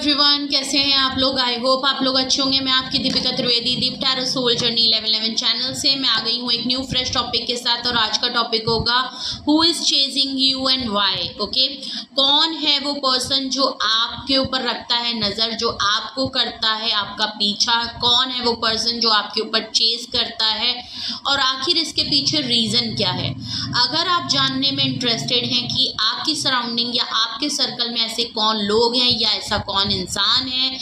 Everyone, कैसे हैं आप लोग। आई होप आप लोग अच्छे होंगे। मैं आपकी दीपिका त्रिवेदी, दीप टैरो सोल जर्नी 1111 चैनल से मैं आ गई हूँ एक न्यू फ्रेश टॉपिक के साथ। और आज का टॉपिक होगा who is chasing you and why. Okay, कौन है वो पर्सन जो आपके ऊपर रखता है नज़र, जो आपको करता है आपका पीछा। कौन है वो पर्सन जो आपके ऊपर चेज करता है और आखिर इसके पीछे रीज़न क्या है। अगर आप जानने में इंटरेस्टेड हैं कि आपकी सराउंडिंग या आपके सर्कल में ऐसे कौन लोग हैं या ऐसा कौन इंसान है,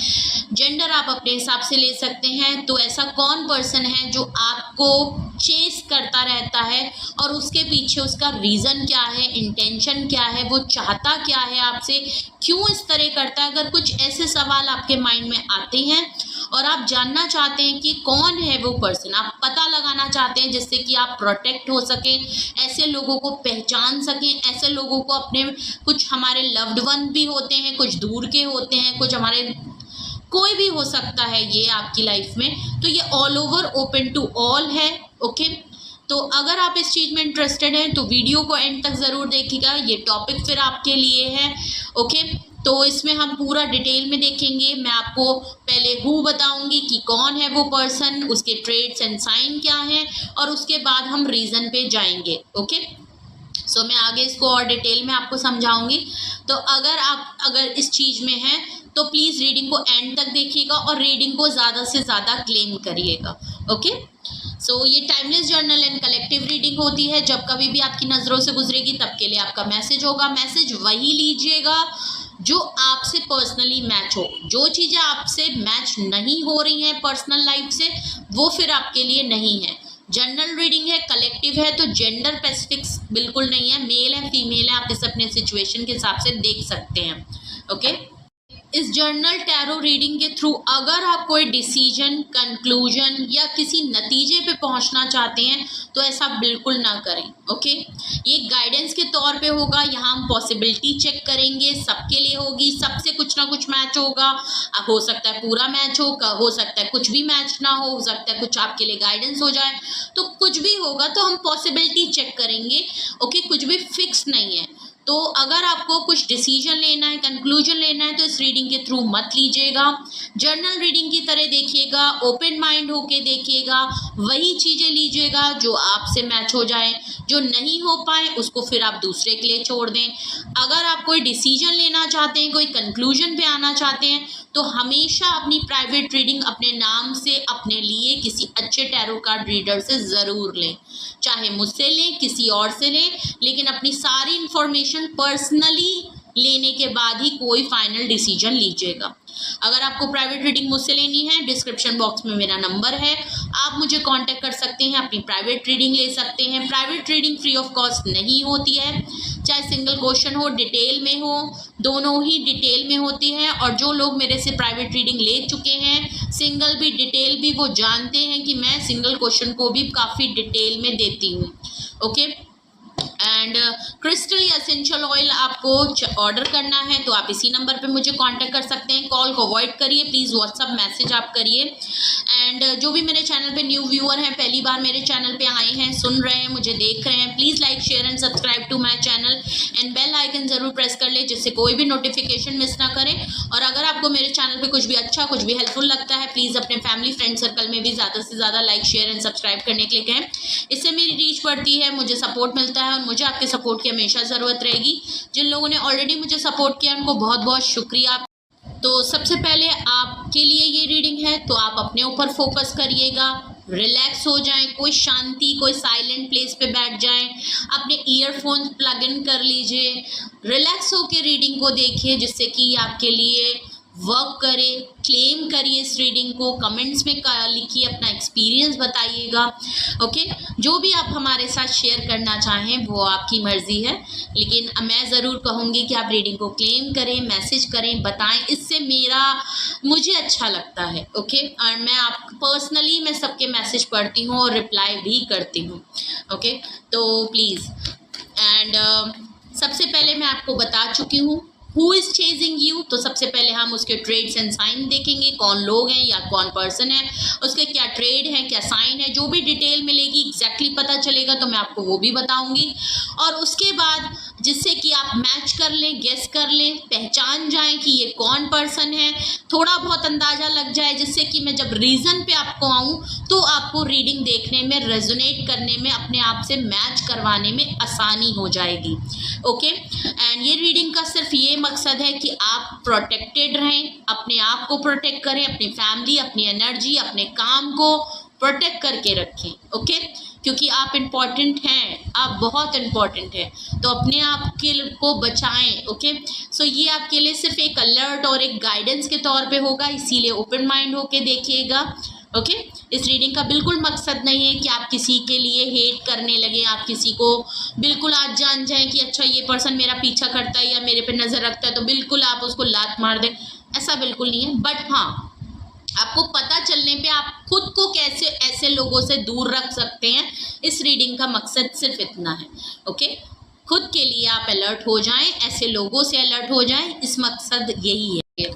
जेंडर आप अपने हिसाब से ले सकते हैं, तो ऐसा कौन पर्सन है जो आपको चेस करता रहता है और उसके पीछे उसका रीज़न क्या है, इंटेंशन क्या है, वो चाहता क्या है आपसे, क्यों इस तरह करता है। अगर कुछ ऐसे सवाल आपके माइंड में आते हैं और आप जानना चाहते हैं कि कौन है वो पर्सन, आप पता लगाना चाहते हैं जिससे कि आप प्रोटेक्ट हो सकें, ऐसे लोगों को पहचान सकें, ऐसे लोगों को अपने, कुछ हमारे लव्ड वन भी होते हैं, कुछ दूर के होते हैं, कुछ हमारे, कोई भी हो सकता है ये आपकी लाइफ में, तो ये all over open to all है। ओके, तो अगर आप इस चीज़ में इंटरेस्टेड हैं तो वीडियो को एंड तक ज़रूर देखिएगा, ये टॉपिक फिर आपके लिए है। ओके, तो इसमें हम पूरा डिटेल में देखेंगे। मैं आपको पहले हु बताऊंगी कि कौन है वो पर्सन, उसके ट्रेड्स एंड साइन क्या हैं, और उसके बाद हम रीज़न पे जाएंगे। ओके, सो मैं आगे इसको और डिटेल में आपको समझाऊंगी। तो अगर इस चीज़ में हैं तो प्लीज़ रीडिंग को एंड तक देखिएगा और रीडिंग को ज़्यादा से ज़्यादा क्लेम करिएगा। ओके, सो ये timeless journal and collective reading होती है। जब कभी भी आपकी नज़रों से गुजरेगी तब के लिए आपका मैसेज होगा। मैसेज वही लीजिएगा जो आपसे पर्सनली मैच हो। जो चीज़ें आपसे मैच नहीं हो रही हैं पर्सनल लाइफ से, वो फिर आपके लिए नहीं है। जनरल रीडिंग है, कलेक्टिव है, तो जेंडर स्पेसिफिक्स बिल्कुल नहीं है, मेल है फीमेल है, आप इस अपने सिचुएशन के हिसाब से देख सकते हैं। ओके, इस जर्नल टैरो रीडिंग के थ्रू अगर आप कोई डिसीजन, कंक्लूजन या किसी नतीजे पे पहुंचना चाहते हैं तो ऐसा बिल्कुल ना करें। ओके, ये गाइडेंस के तौर पे होगा। यहाँ हम पॉसिबिलिटी चेक करेंगे, सबके लिए होगी, सबसे कुछ ना कुछ मैच होगा। हो सकता है पूरा मैच हो सकता है कुछ भी मैच ना हो सकता है कुछ आपके लिए गाइडेंस हो जाए, तो कुछ भी होगा तो हम पॉसिबिलिटी चेक करेंगे। ओके, कुछ भी फिक्स नहीं है। तो अगर आपको कुछ डिसीजन लेना है, कंक्लूजन लेना है, तो इस रीडिंग के थ्रू मत लीजिएगा। जर्नल रीडिंग की तरह देखिएगा, ओपन माइंड होके देखिएगा, वही चीज़ें लीजिएगा जो आपसे मैच हो जाए। जो नहीं हो पाए उसको फिर आप दूसरे के लिए छोड़ दें। अगर आप कोई डिसीजन लेना चाहते हैं, कोई कंक्लूजन पे आना चाहते हैं, तो हमेशा अपनी प्राइवेट रीडिंग अपने नाम से अपने लिए किसी अच्छे टैरो कार्ड रीडर से ज़रूर लें। चाहे मुझसे लें, किसी और से लें, लेकिन अपनी सारी इन्फॉर्मेशन पर्सनली लेने के बाद ही कोई फाइनल डिसीजन लीजिएगा। अगर आपको प्राइवेट रीडिंग मुझसे लेनी है, डिस्क्रिप्शन बॉक्स में मेरा नंबर है, आप मुझे कांटेक्ट कर सकते हैं, अपनी प्राइवेट रीडिंग ले सकते हैं। Private reading free of cost नहीं होती है, चाहे सिंगल क्वेश्चन हो, डिटेल में हो, दोनों ही डिटेल में होती है। और जो लोग मेरे से प्राइवेट रीडिंग ले चुके हैं, सिंगल भी डिटेल भी, वो जानते हैं कि मैं सिंगल क्वेश्चन को भी काफ़ी डिटेल में देती हूँ। ओके, एंड क्रिस्टल या एसेंशियल ऑयल आपको ऑर्डर करना है तो आप इसी नंबर पे मुझे कांटेक्ट कर सकते हैं। कॉल को अवॉइड करिए प्लीज़, व्हाट्सअप मैसेज आप करिए। एंड जो भी मेरे चैनल पे न्यू व्यूअर हैं, पहली बार मेरे चैनल पे आए हैं, सुन रहे हैं, मुझे देख रहे हैं, please like share and subscribe to my channel and bell icon ज़रूर प्रेस कर ले जिससे कोई भी नोटिफिकेशन मिस ना करें। और अगर आपको मेरे चैनल पे कुछ भी अच्छा, कुछ भी हेल्पफुल लगता है, प्लीज़ अपने फैमिली फ्रेंड सर्कल में भी ज़्यादा से ज़्यादा लाइक शेयर एंड सब्सक्राइब करने के लिए कहें। इससे मेरी रीच बढ़ती है, मुझे सपोर्ट मिलता है और मुझे आपके सपोर्ट की हमेशा ज़रूरत रहेगी। जिन लोगों ने ऑलरेडी मुझे सपोर्ट किया उनको बहुत बहुत शुक्रिया। तो सबसे पहले आपके लिए ये रीडिंग है, तो आप अपने ऊपर फोकस करिएगा, रिलैक्स हो जाएं, कोई शांति, कोई साइलेंट प्लेस पे बैठ जाएं, अपने ईयरफोन्स प्लग इन कर लीजिए, रिलैक्स होके रीडिंग को देखिए जिससे कि आपके लिए वर्क करे। क्लेम करिए इस रीडिंग को, कमेंट्स में लिखिए, अपना एक्सपीरियंस बताइएगा। ओके, जो भी आप हमारे साथ शेयर करना चाहें वो आपकी मर्ज़ी है, लेकिन मैं ज़रूर कहूँगी कि आप रीडिंग को क्लेम करें, मैसेज करें, बताएं, इससे मुझे अच्छा लगता है। ओके, और मैं सबके मैसेज पढ़ती हूँ और रिप्लाई भी करती हूँ। ओके, तो प्लीज़, एंड सबसे पहले मैं आपको बता चुकी हूँ हु इज चेजिंग यू, तो सबसे पहले हम उसके ट्रेड्स एंड साइन देखेंगे, कौन लोग हैं या कौन पर्सन है, उसके क्या ट्रेड है, क्या साइन है, जो भी डिटेल मिलेगी एग्जैक्टली पता चलेगा तो मैं आपको वो भी बताऊंगी। और उसके बाद जिससे कि आप मैच कर लें, गेस कर लें, पहचान जाएं कि ये कौन पर्सन है, थोड़ा बहुत अंदाज़ा लग जाए, जिससे कि मैं जब रीज़न पे आपको आऊँ तो आपको रीडिंग देखने में, रेजोनेट करने में, अपने आप से मैच करवाने में आसानी हो जाएगी। ओके, एंड ये रीडिंग का सिर्फ ये मकसद है कि आप प्रोटेक्टेड रहें, अपने आप को प्रोटेक्ट करें, अपनी फैमिली, अपनी एनर्जी, अपने काम को प्रोटेक्ट करके रखें। ओके, क्योंकि आप इम्पॉर्टेंट हैं, आप बहुत इम्पॉर्टेंट हैं, तो अपने आप के को बचाएं। ओके, सो ये आपके लिए सिर्फ एक अलर्ट और एक गाइडेंस के तौर पे होगा, इसीलिए ओपन माइंड होके देखिएगा। ओके, इस रीडिंग का बिल्कुल मकसद नहीं है कि आप किसी के लिए हेट करने लगे, आप किसी को बिल्कुल आज जान जाएं कि अच्छा ये पर्सन मेरा पीछा करता है या मेरे पे नज़र रखता है तो बिल्कुल आप उसको लात मार दें, ऐसा बिल्कुल नहीं है। बट हाँ, आपको पता चलने पे आप खुद को कैसे ऐसे लोगों से दूर रख सकते हैं, इस रीडिंग का मकसद सिर्फ इतना है। ओके, खुद के लिए आप अलर्ट हो जाएं, ऐसे लोगों से अलर्ट हो जाएं, इस मकसद यही है।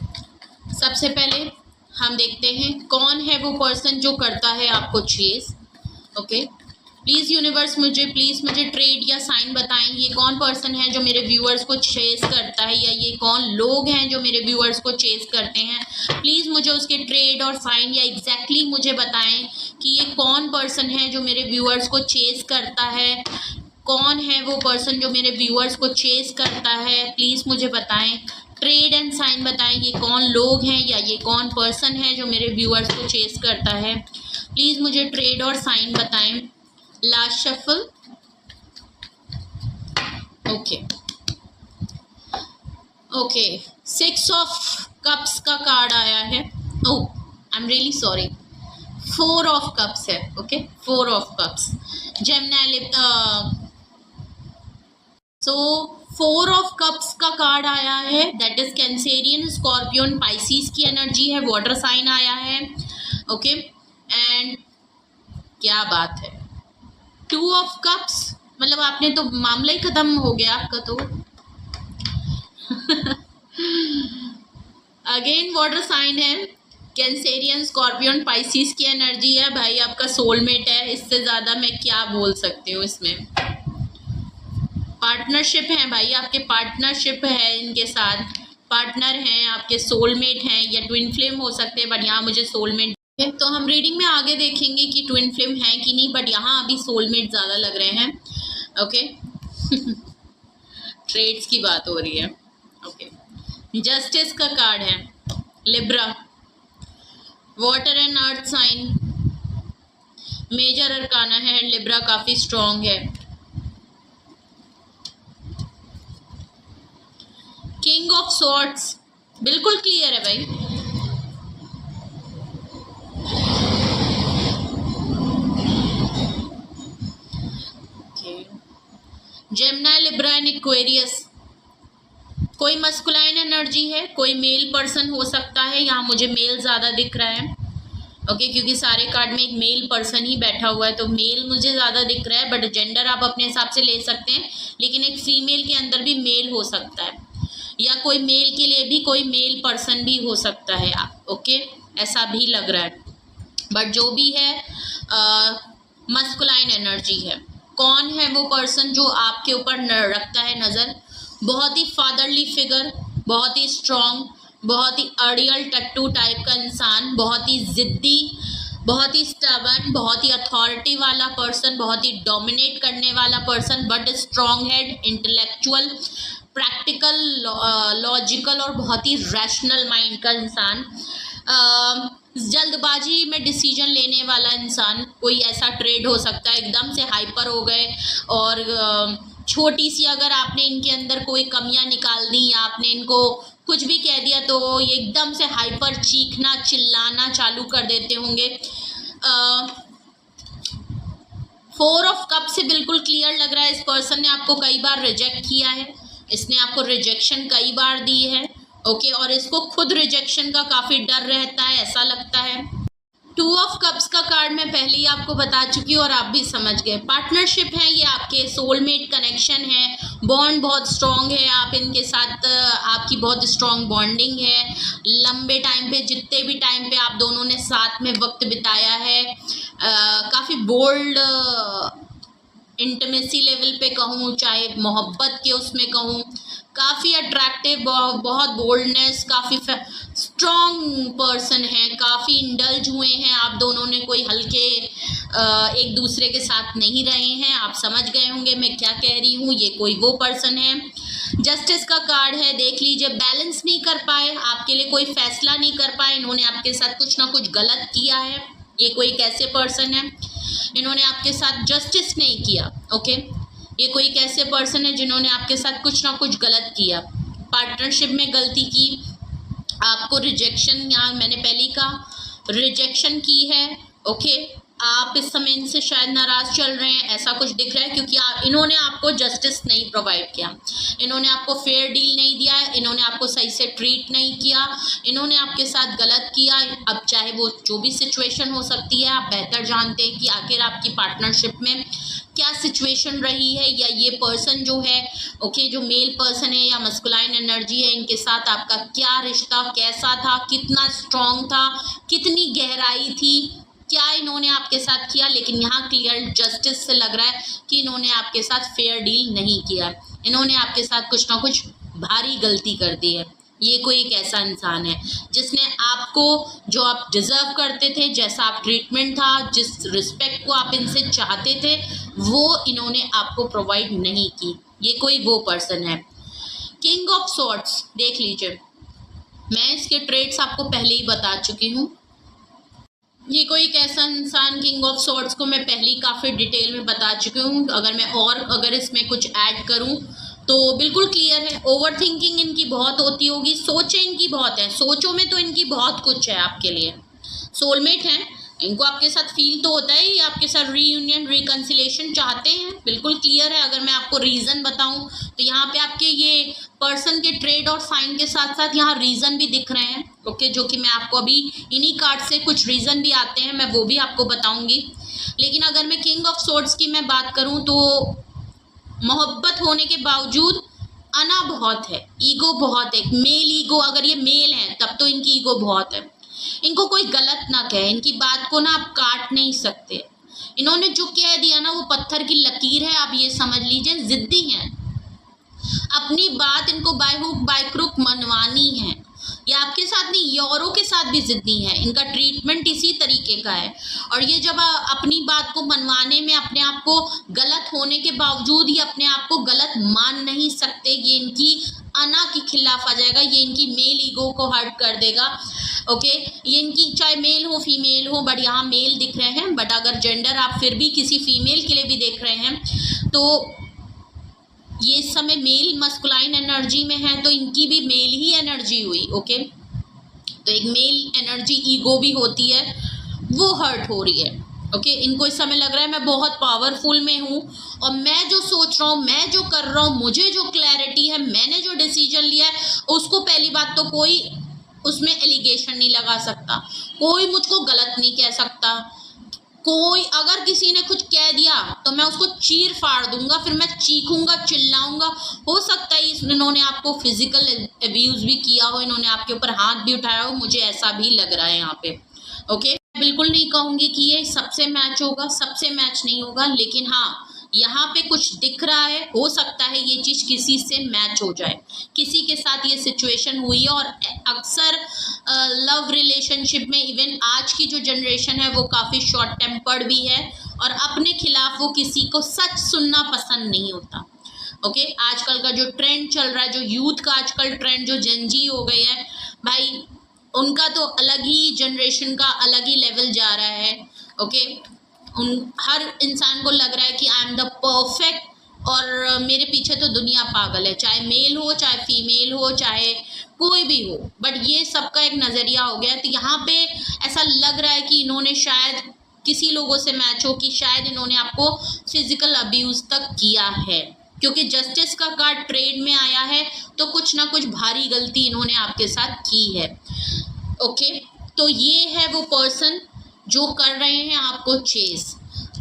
सबसे पहले हम देखते हैं कौन है वो पर्सन जो करता है आपको chase. Okay, please universe please मुझे ट्रेड या साइन बताएं, ये कौन पर्सन है जो मेरे व्यूअर्स को चेस करता है, या ये कौन लोग हैं जो मेरे व्यूअर्स को चेस करते हैं। प्लीज़ मुझे उसके ट्रेड और साइन या एग्जैक्टली मुझे बताएं कि ये कौन पर्सन है जो मेरे व्यूअर्स को चेस करता है, कौन है वो पर्सन जो मेरे व्यूअर्स को चेस करता है, प्लीज़ मुझे बताएं। ट्रेड एंड साइन बताएं, ये कौन लोग हैं या ये कौन पर्सन है जो मेरे व्यूअर्स को चेस करता है, प्लीज़ मुझे ट्रेड और साइन बताएं। Last shuffle. Okay okay, 6 of cups का कार्ड आया है। Oh, I am really sorry, 4 of cups है। Okay, 4 of cups, Gemini. So 4 of cups का कार्ड आया है, that is Cancerian, Scorpion, Pisces की एनर्जी है, वाटर साइन आया है। ओके, एंड क्या बात है, 2 ऑफ कप्स, मतलब आपने तो मामला ही खत्म हो गया आपका तो। अगेन वाटर साइन है, कैंसेरियन, स्कॉर्पियन, पाइसिस की एनर्जी है, भाई आपका सोलमेट है, इससे ज़्यादा मैं क्या बोल सकती हूँ। इसमें पार्टनरशिप है भाई, आपके पार्टनरशिप है, इनके साथ पार्टनर हैं, आपके सोलमेट हैं, या ट्विन फ्लेम हो सकते हैं, बट यहाँ मुझे सोलमेट। तो हम रीडिंग में आगे देखेंगे कि ट्विन फ्लेम है कि नहीं, बट यहाँ अभी सोलमेट ज़्यादा लग रहे हैं। ओके, ट्रेड्स की बात हो रही है। ओके, जस्टिस का कार्ड है, Libra, water and earth sign, major arcana है, लिब्रा काफ़ी स्ट्रॉन्ग है। किंग ऑफ स्वॉर्ड्स, बिल्कुल क्लियर है भाई। जेमिनी, लिब्रा एंड एक्वेरियस, कोई मस्कुलाइन एनर्जी है, कोई मेल पर्सन हो सकता है, यहाँ मुझे मेल ज़्यादा दिख रहा है। ओके, क्योंकि सारे कार्ड में एक मेल पर्सन ही बैठा हुआ है, तो मेल मुझे ज़्यादा दिख रहा है, बट जेंडर आप अपने हिसाब से ले सकते हैं, लेकिन एक फीमेल के अंदर भी मेल हो सकता है, या कोई मेल के लिए भी कोई मेल पर्सन भी हो सकता है। ओके, ऐसा भी लग रहा है, बट जो भी है मस्कुलाइन एनर्जी है। कौन है वो पर्सन जो आपके ऊपर रखता है नज़र, बहुत ही फादरली फिगर, बहुत ही स्ट्रॉन्ग, बहुत ही अड़ियल टट्टू टाइप का इंसान, बहुत ही ज़िद्दी, बहुत ही स्टबर्न, बहुत ही अथॉरिटी वाला पर्सन, बहुत ही डोमिनेट करने वाला person, but strong head, intellectual, practical, logical और बहुत ही रैशनल माइंड का इंसान, जल्दबाजी में डिसीजन लेने वाला इंसान। कोई ऐसा ट्रेड हो सकता है एकदम से हाइपर हो गए और छोटी सी अगर आपने इनके अंदर कोई कमियां निकाल दी या आपने इनको कुछ भी कह दिया तो ये एकदम से हाइपर चीखना चिल्लाना चालू कर देते होंगे। 4 ऑफ कप से बिल्कुल क्लियर लग रहा है, इस पर्सन ने आपको कई बार रिजेक्ट किया है, इसने आपको रिजेक्शन कई बार दी है। ओके, और इसको खुद रिजेक्शन का काफ़ी डर रहता है, ऐसा लगता है। टू ऑफ कप्स का कार्ड मैं पहले ही आपको बता चुकी हूँ और आप भी समझ गए। पार्टनरशिप है, ये आपके सोलमेट कनेक्शन है, बॉन्ड बहुत स्ट्रॉन्ग है, आप इनके साथ आपकी बहुत स्ट्रॉन्ग बॉन्डिंग है। लंबे टाइम पे, जितने भी टाइम पे आप दोनों ने साथ में वक्त बिताया है, काफ़ी बोल्ड इंटीमेसी लेवल पे कहूँ, चाहे मोहब्बत के उसमें कहूँ, काफ़ी अट्रैक्टिव, बहुत बोल्डनेस, काफ़ी स्ट्रॉन्ग पर्सन है, काफ़ी इंडल्ज हुए हैं आप दोनों ने, कोई हल्के एक दूसरे के साथ नहीं रहे हैं। आप समझ गए होंगे मैं क्या कह रही हूँ। ये कोई वो पर्सन है। जस्टिस का कार्ड है, देख लीजिए, बैलेंस नहीं कर पाए, आपके लिए कोई फैसला नहीं कर पाए, इन्होंने आपके साथ कुछ ना कुछ गलत किया है। ये कोई कैसे पर्सन है, इन्होंने आपके साथ जस्टिस नहीं किया। ओके, ये कोई कैसे पर्सन है जिन्होंने आपके साथ कुछ ना कुछ गलत किया, पार्टनरशिप में गलती की, आपको रिजेक्शन, यहाँ मैंने पहले ही कहा, रिजेक्शन की है। ओके, आप इस समय इनसे शायद नाराज़ चल रहे हैं, ऐसा कुछ दिख रहा है, क्योंकि इन्होंने आपको जस्टिस नहीं प्रोवाइड किया, इन्होंने आपको फेयर डील नहीं दिया है, इन्होंने आपको सही से ट्रीट नहीं किया, इन्होंने आपके साथ गलत किया। अब चाहे वो जो भी सिचुएशन हो सकती है, आप बेहतर जानते हैं कि आखिर आपकी पार्टनरशिप में क्या सिचुएशन रही है, या ये पर्सन जो है, ओके, जो मेल पर्सन है या मस्कुलाइन एनर्जी है, इनके साथ आपका क्या रिश्ता कैसा था, कितना स्ट्रॉन्ग था, कितनी गहराई थी, क्या इन्होंने आपके साथ किया। लेकिन यहाँ क्लियर जस्टिस से लग रहा है कि इन्होंने आपके साथ फेयर डील नहीं किया, इन्होंने आपके साथ कुछ ना कुछ भारी गलती कर दी है। ये कोई एक ऐसा इंसान है जिसने आपको, जो आप डिज़र्व करते थे, जैसा आप ट्रीटमेंट था, जिस रिस्पेक्ट को आप इनसे चाहते थे, वो इन्होंने आपको प्रोवाइड नहीं की। ये कोई वो पर्सन है। किंग ऑफ सॉर्ड्स देख लीजिए, मैं इसके ट्रेड्स आपको पहले ही बता चुकी हूँ। ये कोई एक ऐसा इंसान, किंग ऑफ सॉर्ड्स को मैं पहले ही काफ़ी डिटेल में बता चुकी हूँ। अगर इसमें कुछ ऐड करूँ तो बिल्कुल क्लियर है। ओवर थिंकिंग इनकी बहुत होती होगी, सोचें इनकी बहुत है, सोचों में तो इनकी बहुत कुछ है आपके लिए। सोलमेट हैं, इनको आपके साथ फील तो होता है, ये आपके साथ रीयूनियन रिकन्सिलेशन चाहते हैं, बिल्कुल क्लियर है। अगर मैं आपको रीज़न बताऊं तो यहाँ पे आपके ये पर्सन के ट्रेड और साइन के साथ साथ यहाँ रीज़न भी दिख रहे हैं। ओके, जो कि मैं आपको अभी इन्हीं कार्ड से कुछ रीज़न भी आते हैं, मैं वो भी आपको बताऊंगी। लेकिन अगर मैं किंग ऑफ सोर्ड्स की मैं बात करूँ तो मोहब्बत होने के बावजूद अना बहुत है, ईगो बहुत है, मेल ईगो। अगर ये मेल है तब तो इनकी ईगो बहुत है। इनको कोई गलत ना कहे, इनकी बात को ना आप काट नहीं सकते। इन्होंने जो कह दिया ना, वो पत्थर की लकीर है, आप ये समझ लीजिए। जिद्दी हैं, अपनी बात इनको बाय हुक बाय क्रुक मनवानी है। ये आपके साथ नहीं, ये औरों के साथ भी जिद्दी है। इनका ट्रीटमेंट इसी तरीके का है। और ये जब अपनी बात को मनवाने में अपने आप को गलत होने के बावजूद ये अपने आप को गलत मान नहीं सकते, ये इनकी अना के खिलाफ आ जाएगा, ये इनकी मेल ईगो को हर्ट कर देगा। ओके, ये इनकी चाहे मेल हो फीमेल हो, बट यहाँ मेल दिख रहे हैं, बट अगर जेंडर आप फिर भी किसी फीमेल के लिए भी देख रहे हैं तो ये इस समय मेल मस्कुलाइन एनर्जी में है, तो इनकी भी मेल ही एनर्जी हुई। ओके, तो एक मेल एनर्जी ईगो भी होती है, वो हर्ट हो रही है। ओके, इनको इस समय लग रहा है मैं बहुत पावरफुल में हूँ और मैं जो सोच रहा हूँ, मैं जो कर रहा हूँ, मुझे जो क्लैरिटी है, मैंने जो डिसीजन लिया है, उसको पहली बात तो कोई उसमें एलिगेशन नहीं लगा सकता, कोई मुझको गलत नहीं कह सकता। कोई अगर किसी ने कुछ कह दिया तो मैं उसको चीर फाड़ दूंगा, फिर मैं चीखूंगा, चिल्लाऊंगा। हो सकता है इन्होंने आपको फिजिकल अब्यूज भी किया हो, इन्होंने आपके ऊपर हाथ भी उठाया हो, मुझे ऐसा भी लग रहा है यहाँ पे। ओके, बिल्कुल नहीं कहूँगी कि ये सबसे मैच होगा, सबसे मैच नहीं होगा, लेकिन हाँ यहाँ पे कुछ दिख रहा है। हो सकता है ये चीज़ किसी से मैच हो जाए, किसी के साथ ये सिचुएशन हुई है। और अक्सर लव रिलेशनशिप में इवन आज की जो जनरेशन है वो काफ़ी शॉर्ट टेम्पर्ड भी है और अपने खिलाफ वो किसी को सच सुनना पसंद नहीं होता। ओके, आजकल का जो ट्रेंड चल रहा है, जो यूथ का आजकल ट्रेंड, जो जेनजी हो गए हैं भाई, उनका तो अलग ही जनरेशन का अलग ही लेवल जा रहा है। ओके, हर इंसान को लग रहा है कि आई एम द परफेक्ट और मेरे पीछे तो दुनिया पागल है, चाहे मेल हो, चाहे फीमेल हो, चाहे कोई भी हो, बट ये सबका एक नज़रिया हो गया। तो यहाँ पे ऐसा लग रहा है कि इन्होंने शायद किसी लोगों से मैच हो, कि शायद इन्होंने आपको फिजिकल अब्यूज़ तक किया है, क्योंकि जस्टिस का कार्ड ट्रेड में आया है, तो कुछ ना कुछ भारी गलती इन्होंने आपके साथ की है। ओके, तो ये है वो पर्सन जो कर रहे हैं आपको चेस।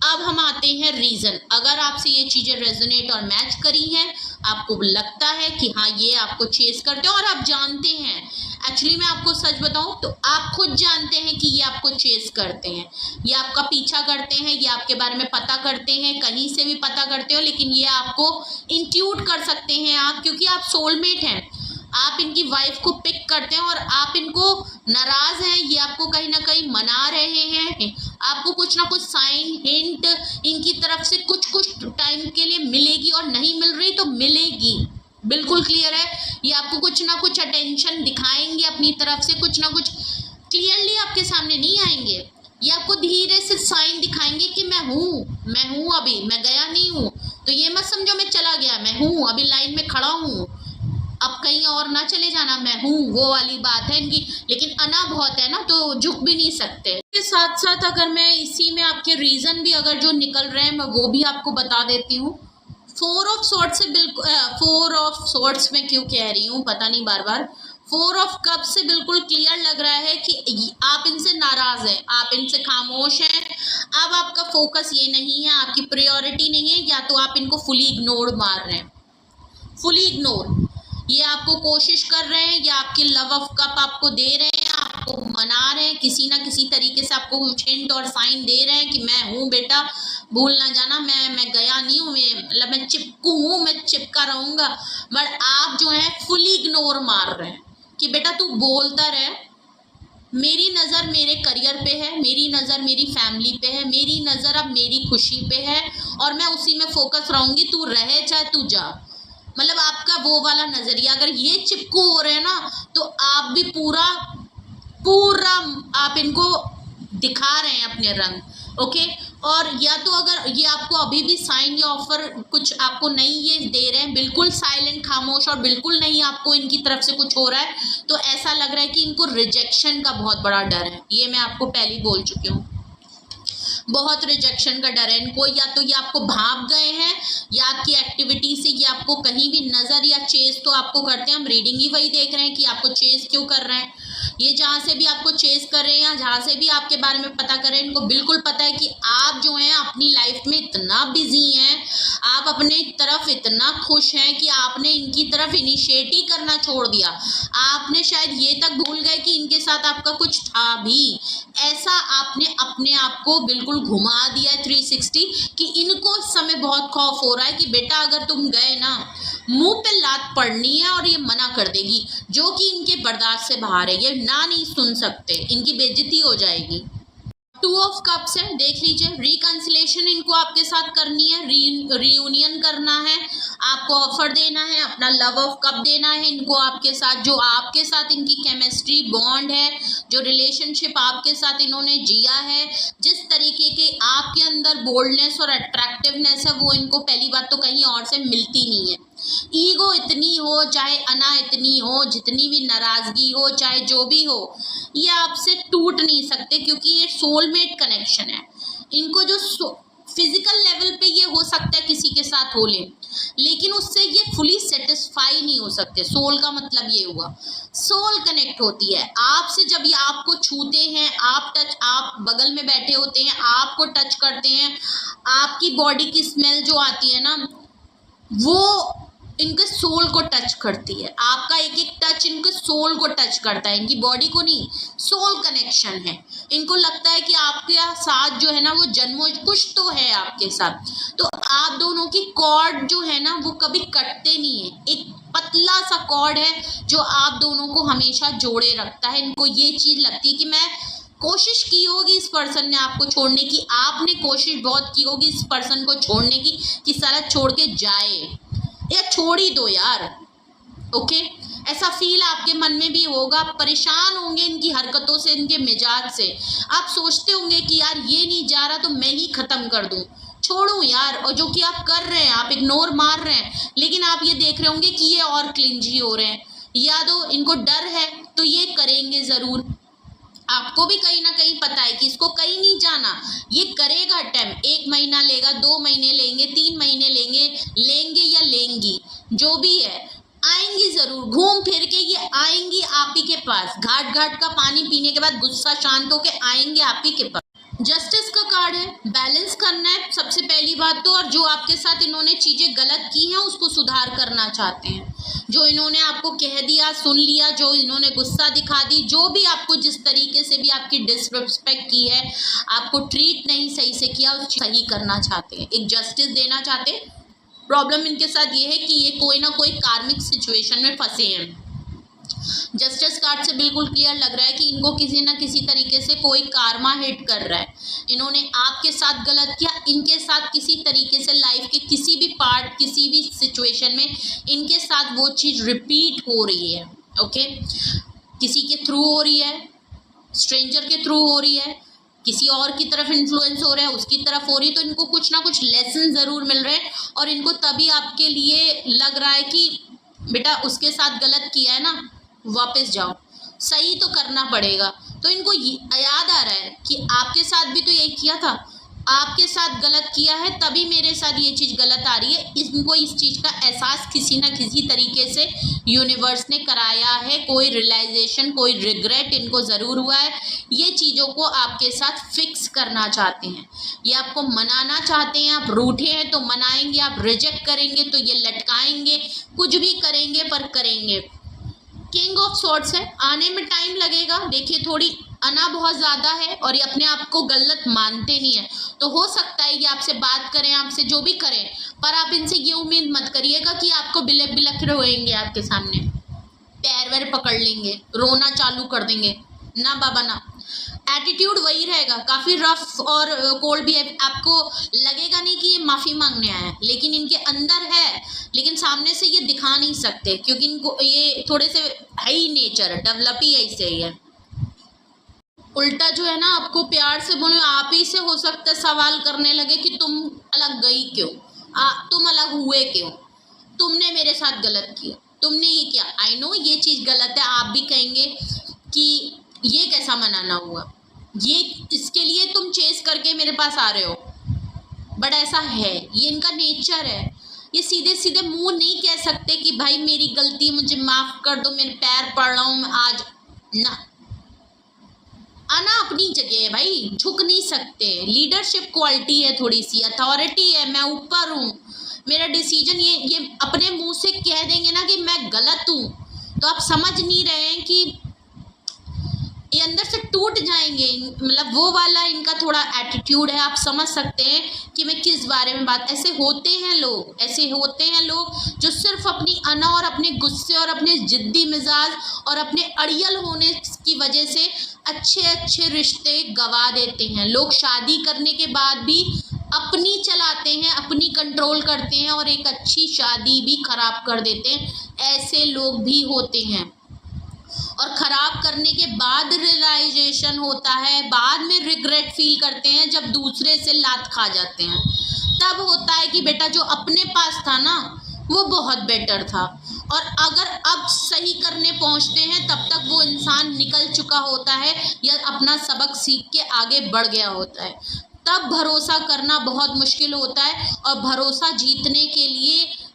अब हम आते हैं रीज़न। अगर आपसे ये चीज़ें रेजोनेट और मैच करी हैं, आपको लगता है कि हाँ ये आपको चेस करते हैं और आप जानते हैं, एक्चुअली मैं आपको सच बताऊं तो आप खुद जानते हैं कि ये आपको चेस करते हैं, ये आपका पीछा करते हैं, ये आपके बारे में पता करते हैं, कहीं से भी पता करते हो, लेकिन ये आपको इंट्यूट कर सकते हैं आप, क्योंकि आप सोलमेट हैं। आप इनकी वाइफ को पिक करते हैं और आप इनको नाराज हैं, ये आपको कहीं ना कहीं मना रहे हैं, आपको कुछ ना कुछ साइन हिंट इनकी तरफ से कुछ टाइम के लिए मिलेगी, और नहीं मिल रही तो मिलेगी, बिल्कुल क्लियर है। ये आपको कुछ ना कुछ अटेंशन दिखाएंगे अपनी तरफ से, कुछ ना कुछ क्लियरली आपके सामने नहीं आएंगे, ये आपको धीरे से साइन दिखाएंगे कि मैं हूँ अभी, मैं गया नहीं हूँ, तो ये मत समझो मैं चला गया, मैं हूँ अभी लाइन में खड़ा हूँ, अब कहीं और ना चले जाना, मैं हूँ, वो वाली बात है इनकी। लेकिन अना बहुत है ना, तो झुक भी नहीं सकते। इसके साथ साथ अगर मैं इसी में आपके रीज़न भी अगर जो निकल रहे हैं मैं वो भी आपको बता देती हूँ। 4 ऑफ सॉर्ट्स से बिल्कुल 4 ऑफ सॉर्ट्स में क्यों कह रही हूँ पता नहीं बार बार, 4 ऑफ कप से बिल्कुल क्लियर लग रहा है कि आप इनसे नाराज़ हैं, आप इनसे खामोश हैं। अब आपका फोकस ये नहीं है, आपकी प्रायोरिटी नहीं है, या तो आप इनको फुली इग्नोर मार रहे हैं, फुली इग्नोर। ये आपको कोशिश कर रहे हैं, या आपके लव ऑफ कप आपको दे रहे हैं, आपको मना रहे हैं, किसी ना किसी तरीके से आपको कुछ हिंट और साइन दे रहे हैं कि मैं हूँ बेटा, भूल ना जाना, मैं गया नहीं हूँ, मतलब मैं चिपकू हूँ, मैं चिपका रहूँगा। बट आप जो है फुली इग्नोर मार रहे हैं कि बेटा तू बोलता रहे, मेरी नज़र मेरे करियर पे है, मेरी नज़र मेरी फैमिली पे है, मेरी नज़र अब मेरी खुशी पे है, और मैं उसी में फोकस रहूँगी, तू रहे चाहे तू जा। मतलब आपका वो वाला नज़रिया, अगर ये चिपकू हो रहे हैं ना, तो आप भी पूरा आप इनको दिखा रहे हैं अपने रंग, ओके। और या तो अगर ये आपको अभी भी साइन या ऑफर कुछ आपको नहीं ये दे रहे हैं, बिल्कुल साइलेंट खामोश, और बिल्कुल नहीं आपको इनकी तरफ से कुछ हो रहा है, तो ऐसा लग रहा है कि इनको रिजेक्शन का बहुत बड़ा डर है। ये मैं आपको पहले ही बोल चुकी हूँ, बहुत रिजेक्शन का डर है इनको। या तो ये आपको भाग गए हैं, या आपकी एक्टिविटी से ये आपको कहीं भी नज़र, या चेस तो आपको करते हैं, हम रीडिंग ही वही देख रहे हैं कि आपको चेस क्यों कर रहे हैं। ये जहाँ से भी आपको चेस कर रहे हैं, या जहाँ से भी आपके बारे में पता कर रहे हैं, इनको बिल्कुल पता है कि आप जो हैं अपनी लाइफ में इतना बिजी हैं, आप अपने तरफ इतना खुश हैं कि आपने इनकी तरफ इनिशिएट ही करना छोड़ दिया। आपने शायद ये तक भूल गए कि इनके साथ आपका कुछ था भी, ऐसा आपने अपने आप को बिल्कुल घुमा दिया है 360, कि इनको इस समय बहुत खौफ हो रहा है कि बेटा अगर तुम गए ना, मुंह पे लात पड़नी है, और ये मना कर देगी, जो कि इनके बर्दाश्त से बाहर है, ये ना नहीं सुन सकते, इनकी बेइज्जती हो जाएगी। 2 ऑफ कप्स है, देख लीजिए, रिकंसिलेशन इनको आपके साथ करनी है, रीयूनियन करना है, आपको ऑफर देना है, अपना लव ऑफ कप देना है इनको आपके साथ, जो आपके साथ इनकी केमिस्ट्री बॉन्ड है, जो रिलेशनशिप आपके साथ इन्होंने जिया है, जिस तरीके के आपके अंदर बोल्डनेस और अट्रैक्टिवनेस है, वो इनको पहली बात तो कहीं और से मिलती नहीं है। ईगो इतनी हो, चाहे अना इतनी हो, जितनी भी नाराज़गी हो, चाहे जो भी हो, ये आपसे टूट नहीं सकते, क्योंकि ये सोलमेट कनेक्शन है। इनको जो फिजिकल लेवल पे ये हो सकता है किसी के साथ हो ले, लेकिन उससे ये फुली सेटिस्फाई नहीं हो सकते। सोल का मतलब ये हुआ, सोल कनेक्ट होती है आपसे जब ये आपको छूते हैं, आप बगल में बैठे होते हैं, आपको टच करते हैं, आपकी बॉडी की स्मेल जो आती है ना, वो इनके सोल को टच करती है। आपका एक एक टच इनके सोल को टच करता है, इनकी बॉडी को नहीं। सोल कनेक्शन है, इनको लगता है कि आपके साथ जो है ना वो जन्मों कुछ तो है आपके साथ, तो आप दोनों की कॉर्ड जो है ना वो कभी कटते नहीं है। एक पतला सा कॉर्ड है जो आप दोनों को हमेशा जोड़े रखता है। इनको ये चीज़ लगती है कि मैं कोशिश की होगी इस पर्सन ने आपको छोड़ने की, आपने कोशिश बहुत की होगी इस पर्सन को छोड़ने की कि सारा छोड़ के जाए, या छोड़ ही दो यार, ओके। ऐसा फील आपके मन में भी होगा, आप परेशान होंगे इनकी हरकतों से, इनके मिजाज से। आप सोचते होंगे कि यार ये नहीं जा रहा तो मैं ही ख़त्म कर दूं, छोड़ूं यार। और जो कि आप कर रहे हैं, आप इग्नोर मार रहे हैं, लेकिन आप ये देख रहे होंगे कि ये और क्लिंजी हो रहे हैं, या तो इनको डर है तो ये करेंगे ज़रूर। आपको भी कहीं ना कहीं पता है कि इसको कहीं नहीं जाना, ये करेगा अटेम्प्ट। 1 महीना लेगा, 2 महीने लेंगे, 3 महीने लेंगे या लेंगी, जो भी है आएंगी ज़रूर, घूम फिर के ये आएंगी आप ही के पास। घाट घाट का पानी पीने के बाद गुस्सा शांत होके आएंगे आप ही के पास। जस्टिस का कार्ड है, बैलेंस करना है सबसे पहली बात तो, और जो आपके साथ इन्होंने चीजें गलत की हैं उसको सुधार करना चाहते हैं। जो इन्होंने आपको कह दिया, सुन लिया, जो इन्होंने गुस्सा दिखा दी, जो भी आपको जिस तरीके से भी आपकी डिसरिस्पेक्ट की है, आपको ट्रीट नहीं सही से किया, उस सही करना चाहते हैं, एक जस्टिस देना चाहते हैं। प्रॉब्लम इनके साथ ये है कि ये कोई ना कोई कार्मिक सिचुएशन में फंसे हैं। जस्टिस कार्ड से बिल्कुल क्लियर लग रहा है कि इनको किसी ना किसी तरीके से कोई कार्मा हिट कर रहा है। इन्होंने आपके साथ गलत किया, इनके साथ किसी तरीके से लाइफ के किसी भी पार्ट, किसी भी सिचुएशन में इनके साथ वो चीज़ रिपीट हो रही है। ओके, किसी के थ्रू हो रही है, स्ट्रेंजर के थ्रू हो रही है, किसी और की तरफ इन्फ्लुएंस हो रहा है, उसकी तरफ हो रही है, तो इनको कुछ ना कुछ लेसन ज़रूर मिल रहे हैं। और इनको तभी आपके लिए लग रहा है कि बेटा उसके साथ गलत किया है ना, वापस जाओ, सही तो करना पड़ेगा। तो इनको याद आ रहा है कि आपके साथ भी तो यही किया था, आपके साथ गलत किया है, तभी मेरे साथ ये चीज़ गलत आ रही है। इनको इस चीज़ का एहसास किसी ना किसी तरीके से यूनिवर्स ने कराया है, कोई रियलाइजेशन, कोई रिग्रेट इनको ज़रूर हुआ है। ये चीज़ों को आपके साथ फिक्स करना चाहते हैं, ये आपको मनाना चाहते हैं। आप रूठे हैं तो मनाएंगे, आप रिजेक्ट करेंगे तो ये लटकाएंगे, कुछ भी करेंगे पर करेंगे। किंग ऑफ सॉर्ड्स है, आने में टाइम लगेगा। देखिए थोड़ी अना बहुत ज़्यादा है और ये अपने आप को गलत मानते नहीं है, तो हो सकता है कि आपसे बात करें, आपसे जो भी करें, पर आप इनसे ये उम्मीद मत करिएगा कि आपको बिलक बिलक रोएंगे आपके सामने, पैर वैर पकड़ लेंगे, रोना चालू कर देंगे, ना बाबा ना। एटीट्यूड वही रहेगा, काफ़ी रफ और कोल्ड भी है। आपको लगेगा नहीं कि ये माफ़ी मांगने आया है, लेकिन इनके अंदर है, लेकिन सामने से ये दिखा नहीं सकते क्योंकि इनको ये थोड़े से है ही नेचर, डेवलप ही ऐसे ही है। उल्टा जो है ना, आपको प्यार से बोले, आप ही से हो सकता है सवाल करने लगे कि तुम अलग गई क्यों, तुम अलग हुए क्यों, तुमने मेरे साथ गलत किया, तुमने ये किया। आई नो ये चीज़ गलत है, आप भी कहेंगे कि ये कैसा मनाना हुआ, ये इसके लिए तुम चेस करके मेरे पास आ रहे हो, बट ऐसा है, ये इनका नेचर है। ये सीधे सीधे मुंह नहीं कह सकते कि भाई मेरी गलती, मुझे माफ़ कर दो, मेरे पैर पड़ रहा हूँ आज, ना। आना अपनी जगह है भाई, झुक नहीं सकते। लीडरशिप क्वालिटी है, थोड़ी सी अथॉरिटी है, मैं ऊपर हूँ, मेरा डिसीजन, ये अपने मुंह से कह देंगे ना कि मैं गलत हूँ, तो आप समझ नहीं रहे हैं कि ये अंदर से टूट जाएंगे। मतलब वो वाला इनका थोड़ा एटीट्यूड है, आप समझ सकते हैं कि मैं किस बारे में बात। ऐसे होते हैं लोग, ऐसे होते हैं लोग जो सिर्फ अपनी अना और अपने गुस्से और अपने जिद्दी मिजाज और अपने अड़ियल होने की वजह से अच्छे अच्छे रिश्ते गवा देते हैं। लोग शादी करने के बाद भी अपनी चलाते हैं, अपनी कंट्रोल करते हैं और एक अच्छी शादी भी खराब कर देते हैं। ऐसे लोग भी होते हैं और ख़राब करने के बाद रियलाइजेशन होता है, बाद में रिग्रेट फील करते हैं जब दूसरे से लात खा जाते हैं। तब होता है कि बेटा जो अपने पास था ना वो बहुत बेटर था, और अगर अब सही करने पहुंचते हैं तब तक वो इंसान निकल चुका होता है या अपना सबक सीख के आगे बढ़ गया होता है। तब भरोसा करना बहुत मुश्किल होता है, और भरोसा जीतने के लिए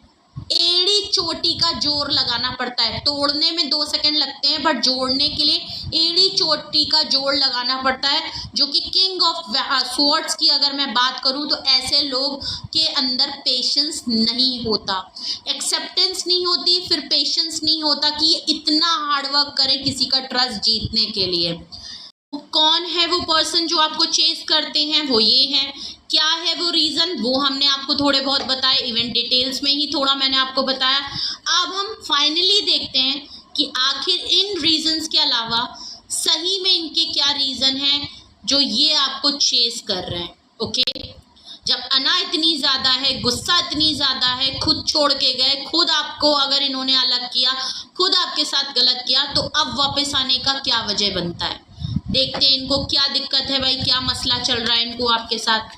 एड़ी चोटी का जोर लगाना पड़ता है। तोड़ने में 2 सेकंड लगते हैं, बट जोड़ने के लिए एड़ी चोटी का जोर लगाना पड़ता है, जो कि किंग ऑफ स्वॉर्ड्स की अगर मैं बात करूं तो ऐसे लोग के अंदर पेशेंस नहीं होता, एक्सेप्टेंस नहीं होती, फिर पेशेंस नहीं होता कि ये इतना हार्डवर्क करे किसी का ट्रस्ट जीतने के लिए। कौन है वो पर्सन जो आपको चेस करते हैं, वो ये हैं। क्या है वो रीज़न, वो हमने आपको थोड़े बहुत बताए, इवेंट डिटेल्स में ही थोड़ा मैंने आपको बताया। अब हम फाइनली देखते हैं कि आखिर इन रीजंस के अलावा सही में इनके क्या रीज़न हैं जो ये आपको चेस कर रहे हैं। ओके, जब अना इतनी ज़्यादा है, गुस्सा इतनी ज़्यादा है, खुद छोड़ के गए, खुद आपको अगर इन्होंने अलग किया, खुद आपके साथ गलत किया, तो अब वापस आने का क्या वजह बनता है। देखते हैं इनको क्या दिक्कत है भाई, क्या मसला चल रहा है इनको आपके साथ,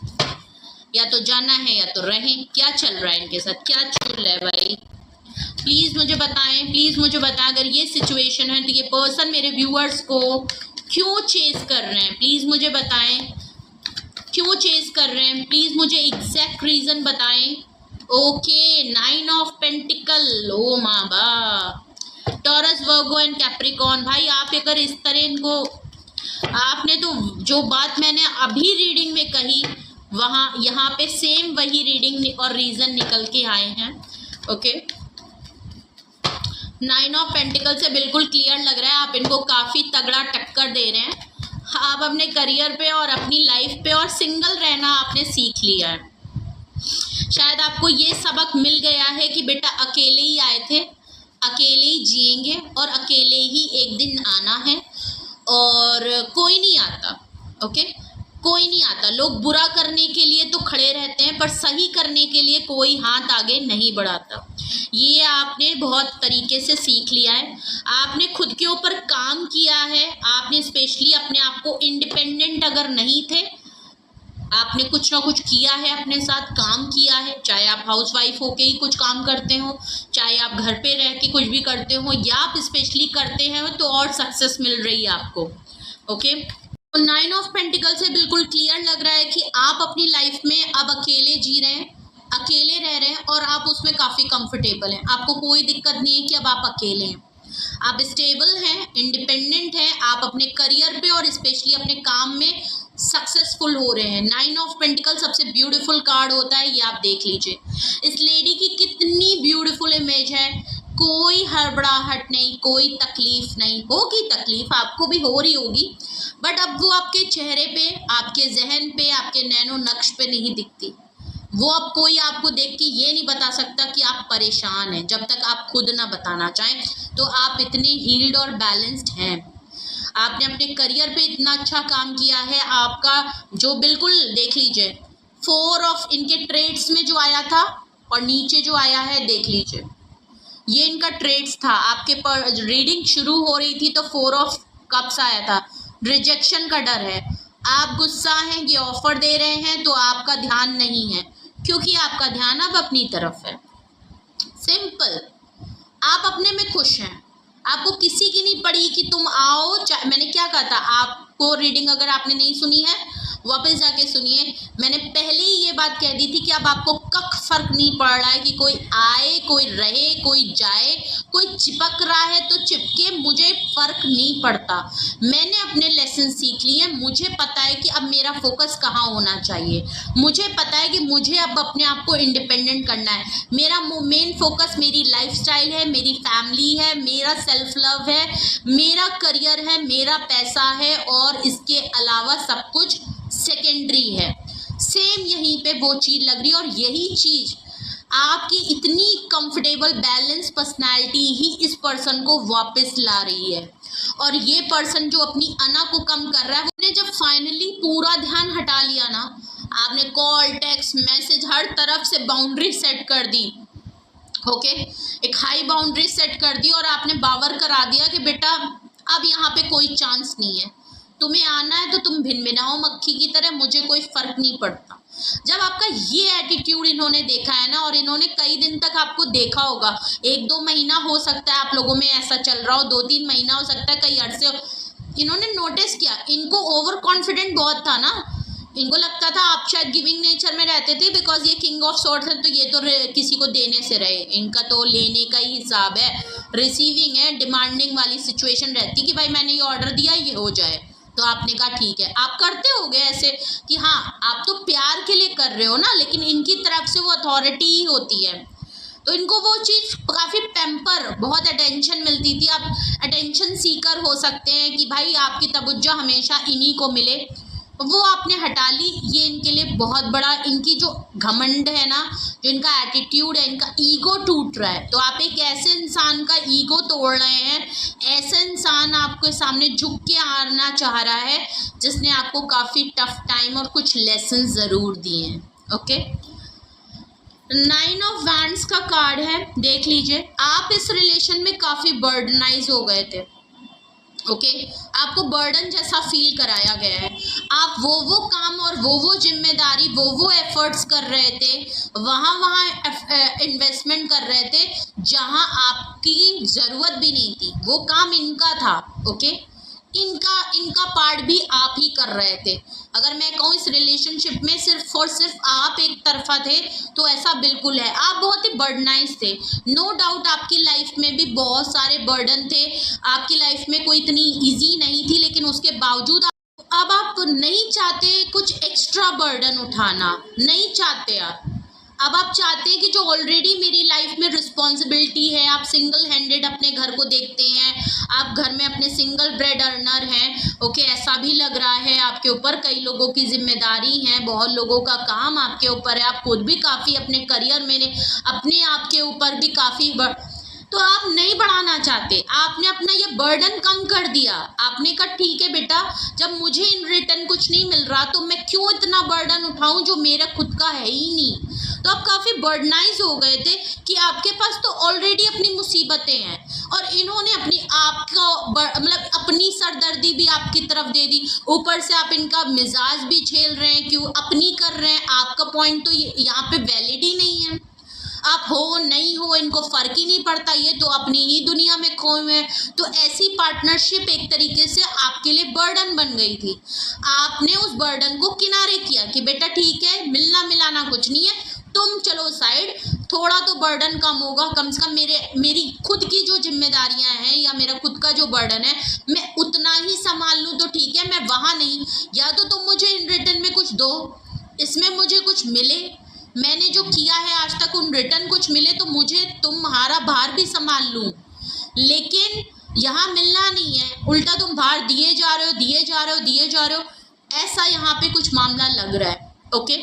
या तो जाना है या तो रहें, क्या चल रहा है इनके साथ, क्या चल रहा है भाई, प्लीज़ मुझे बताएं, प्लीज़ मुझे बताएं। अगर ये सिचुएशन है तो ये पर्सन मेरे व्यूअर्स को क्यों चेस कर रहे हैं, प्लीज़ मुझे बताएं, क्यों चेस कर रहे हैं, प्लीज़ मुझे एग्जैक्ट रीज़न बताएं। ओके, 9 ऑफ पेंटिकल, ओ माँ बा, टॉरस, वर्गो एंड कैप्रिकॉर्न। भाई आप अगर इस तरह इनको आपने तो जो बात मैंने अभी रीडिंग में कही यहाँ पे सेम वही रीडिंग और रीजन निकल के आए हैं। ओके, 9 ऑफ पेंटिकल से बिल्कुल क्लियर लग रहा है आप इनको काफ़ी तगड़ा टक्कर दे रहे हैं। आप अपने करियर पे और अपनी लाइफ पे और सिंगल रहना आपने सीख लिया है। शायद आपको ये सबक मिल गया है कि बेटा अकेले ही आए थे, अकेले ही जिएंगे और अकेले ही एक दिन आना है, और कोई नहीं आता। ओके, कोई नहीं आता। लोग बुरा करने के लिए तो खड़े रहते हैं, पर सही करने के लिए कोई हाथ आगे नहीं बढ़ाता। ये आपने बहुत तरीके से सीख लिया है। आपने खुद के ऊपर काम किया है। आपने स्पेशली अपने आप को इंडिपेंडेंट अगर नहीं थे, आपने कुछ ना कुछ किया है, अपने साथ काम किया है। चाहे आप हाउसवाइफ होके ही कुछ काम करते हो, चाहे आप घर पे रह के कुछ भी करते हो, या आप स्पेशली करते हैं तो और सक्सेस मिल रही है आपको। ओके, तो 9 ऑफ पेंटिकल से बिल्कुल क्लियर लग रहा है कि आप अपनी लाइफ में अब अकेले जी रहे हैं, अकेले रह रहे हैं, और आप उसमें काफ़ी कंफर्टेबल हैं। आपको कोई दिक्कत नहीं है कि अब आप अकेले हैं। आप स्टेबल हैं, इंडिपेंडेंट हैं, आप अपने करियर पे और स्पेशली अपने काम में सक्सेसफुल हो रहे हैं। 9 ऑफ पेंटिकल सबसे ब्यूटीफुल कार्ड होता है, ये आप देख लीजिए। इस लेडी की कितनी ब्यूटीफुल इमेज है। कोई हड़बड़ाहट नहीं, कोई तकलीफ नहीं। होगी तकलीफ, आपको भी हो रही होगी, बट अब वो आपके चेहरे पे, आपके जहन पे, आपके नैनो नक्श पे नहीं दिखती। वो अब कोई आपको देख के ये नहीं बता सकता कि आप परेशान हैं, जब तक आप खुद ना बताना चाहें। तो आप इतने हील्ड और बैलेंस्ड हैं। आपने अपने करियर पे इतना अच्छा काम किया है। आपका जो बिल्कुल देख लीजिए, 4 ऑफ इनके ट्रेड्स में जो आया था और नीचे जो आया है देख लीजिए, ये इनका ट्रेड्स था। आपके पर रीडिंग शुरू हो रही थी तो 4 ऑफ कप्स आया था। रिजेक्शन का डर है, आप गुस्सा हैं, ये ऑफर दे रहे हैं तो आपका ध्यान नहीं है, क्योंकि आपका ध्यान अब अपनी तरफ है। सिंपल, आप अपने में खुश हैं। आपको किसी की नहीं पड़ी कि तुम आओ। मैंने क्या कहा था आपको, रीडिंग अगर आपने नहीं सुनी है वापस जाके सुनिए। मैंने पहले ही ये बात कह दी थी कि अब आपको कख फर्क नहीं पड़ रहा है कि कोई आए, कोई रहे, कोई जाए, कोई चिपक रहा है तो चिपके, मुझे फर्क नहीं पड़ता। मैंने अपने लेसन सीख लिए। मुझे पता है कि अब मेरा फोकस कहाँ होना चाहिए। मुझे पता है कि मुझे अब अपने आप को इंडिपेंडेंट करना है। मेरा मेन फोकस मेरी लाइफस्टाइल है, मेरी फैमिली है, मेरा सेल्फ लव है, मेरा करियर है, मेरा पैसा है, और इसके अलावा सब कुछ सेकेंडरी है। सेम यहीं पे वो चीज़ लग रही है, और यही चीज़ आपकी इतनी कंफर्टेबल बैलेंस पर्सनालिटी ही इस पर्सन को वापस ला रही है। और ये पर्सन जो अपनी अना को कम कर रहा है, उसने जब फाइनली पूरा ध्यान हटा लिया ना, आपने कॉल, टेक्स्ट, मैसेज, हर तरफ से बाउंड्री सेट कर दी। ओके, एक हाई बाउंड्री सेट कर दी, और आपने बावर करा दिया कि बेटा अब यहाँ पे कोई चांस नहीं है। तुम्हें आना है तो तुम भिनभिनाओ मक्खी की तरह, मुझे कोई फर्क नहीं पड़ता। जब आपका ये एटीट्यूड इन्होंने देखा है ना, और इन्होंने कई दिन तक आपको देखा होगा, 1-2 महीना हो सकता है आप लोगों में ऐसा चल रहा हो, 2-3 महीना हो सकता है, कई अरसे इन्होंने नोटिस किया। इनको ओवर कॉन्फिडेंट बहुत था ना, इनको लगता था आप शायद गिविंग नेचर में रहते थे, बिकॉज ये किंग ऑफ सॉर्ड्स है, तो ये तो किसी को देने से रहे, इनका तो लेने का ही हिसाब है, रिसीविंग है, डिमांडिंग वाली सिचुएशन रहती कि भाई मैंने ये ऑर्डर दिया, ये हो जाए। तो आपने कहा ठीक है, आप करते होगे ऐसे कि हाँ आप तो प्यार के लिए कर रहे हो ना, लेकिन इनकी तरफ से वो अथॉरिटी ही होती है। तो इनको वो चीज़ काफ़ी पैम्पर, बहुत अटेंशन मिलती थी। आप अटेंशन सीकर हो सकते हैं कि भाई आपकी तवज्जो हमेशा इन्हीं को मिले, वो आपने हटा ली। ये इनके लिए बहुत बड़ा, इनकी जो घमंड है ना, जो इनका एटीट्यूड है, इनका ईगो टूट रहा है। तो आप एक ऐसे इंसान का ईगो तोड़ रहे हैं, ऐसा इंसान आपके सामने झुक के आना चाह रहा है जिसने आपको काफ़ी टफ टाइम और कुछ लेसन ज़रूर दिए हैं। ओके, 9 ऑफ वैंड्स का कार्ड है, देख लीजिए। आप इस रिलेशन में काफ़ी बर्डनाइज हो गए थे। ओके, आपको बर्डन जैसा फील कराया गया है। आप वो काम और वो जिम्मेदारी, वो एफर्ट्स कर रहे थे, वहाँ इन्वेस्टमेंट कर रहे थे जहाँ आपकी ज़रूरत भी नहीं थी। वो काम इनका था। ओके, इनका पार्ट भी आप ही कर रहे थे। अगर मैं कहूँ इस रिलेशनशिप में सिर्फ और सिर्फ आप एक तरफा थे, तो ऐसा बिल्कुल है। आप बहुत ही बर्डनाइज थे। नो डाउट आपकी लाइफ में भी बहुत सारे बर्डन थे, आपकी लाइफ में कोई इतनी इजी नहीं थी, लेकिन उसके बावजूद अब आप नहीं चाहते कुछ एक्स्ट्रा बर्डन उठाना, नहीं चाहते अब आप चाहते हैं कि जो ऑलरेडी मेरी लाइफ में रिस्पॉन्सिबिलिटी है, आप सिंगल हैंडेड अपने घर को देखते हैं, आप घर में अपने सिंगल ब्रेड अर्नर हैं, ओके, ऐसा भी लग रहा है आपके ऊपर कई लोगों की जिम्मेदारी है, बहुत लोगों का काम आपके ऊपर है, आप खुद भी काफ़ी अपने करियर में अपने आप के ऊपर भी काफ़ी तो आप नहीं बढ़ाना चाहते, आपने अपना ये बर्डन कम कर दिया, आपने कहा ठीक है बेटा, जब मुझे इन रिटर्न कुछ नहीं मिल रहा तो मैं क्यों इतना बर्डन उठाऊं जो मेरा खुद का है ही नहीं। तो आप काफ़ी बर्डनाइज हो गए थे कि आपके पास तो ऑलरेडी अपनी मुसीबतें हैं और इन्होंने अपनी आपका मतलब अपनी सरदर्दी भी आपकी तरफ दे दी, ऊपर से आप इनका मिजाज भी झेल रहे हैं, क्यों अपनी कर रहे हैं, आपका पॉइंट तो यहाँ पे वैलिड ही नहीं है, आप हो नहीं हो इनको फर्क ही नहीं पड़ता, ये तो अपनी ही दुनिया में खोए हुए हैं। तो ऐसी पार्टनरशिप एक तरीके से आपके लिए बर्डन बन गई थी, आपने उस बर्डन को किनारे किया कि बेटा ठीक है, मिलना मिलाना कुछ नहीं है, तुम चलो साइड, थोड़ा तो बर्डन कम होगा, कम से कम मेरी खुद की जो जिम्मेदारियां हैं या मेरा खुद का जो बर्डन है मैं उतना ही संभाल लूँ तो ठीक है, मैं वहाँ नहीं, या तो तुम मुझे इन रिटर्न में कुछ दो, इसमें मुझे कुछ मिले, मैंने जो किया है आज तक उन रिटर्न कुछ मिले तो मुझे तुम्हारा भार भी संभाल लूँ, लेकिन यहाँ मिलना नहीं है, उल्टा तुम भार दिए जा रहे हो, दिए जा रहे हो, दिए जा रहे हो, ऐसा यहाँ पे कुछ मामला लग रहा है, ओके।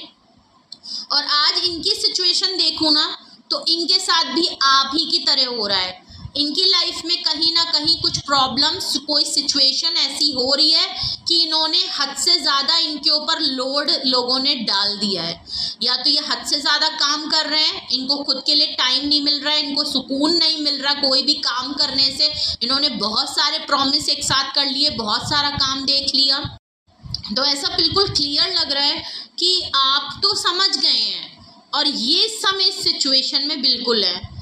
और आज इनकी सिचुएशन देखूँ ना तो इनके साथ भी आप ही की तरह हो रहा है, इनकी लाइफ में कहीं ना कहीं कुछ प्रॉब्लम्स, कोई सिचुएशन ऐसी हो रही है कि इन्होंने हद से ज़्यादा इनके ऊपर लोड लोगों ने डाल दिया है, या तो ये हद से ज़्यादा काम कर रहे हैं, इनको खुद के लिए टाइम नहीं मिल रहा है, इनको सुकून नहीं मिल रहा कोई भी काम करने से, इन्होंने बहुत सारे प्रॉमिस एक साथ कर लिए, बहुत सारा काम देख लिया, तो ऐसा बिल्कुल क्लियर लग रहा है कि आप तो समझ गए हैं और ये समय इस सिचुएशन में बिल्कुल है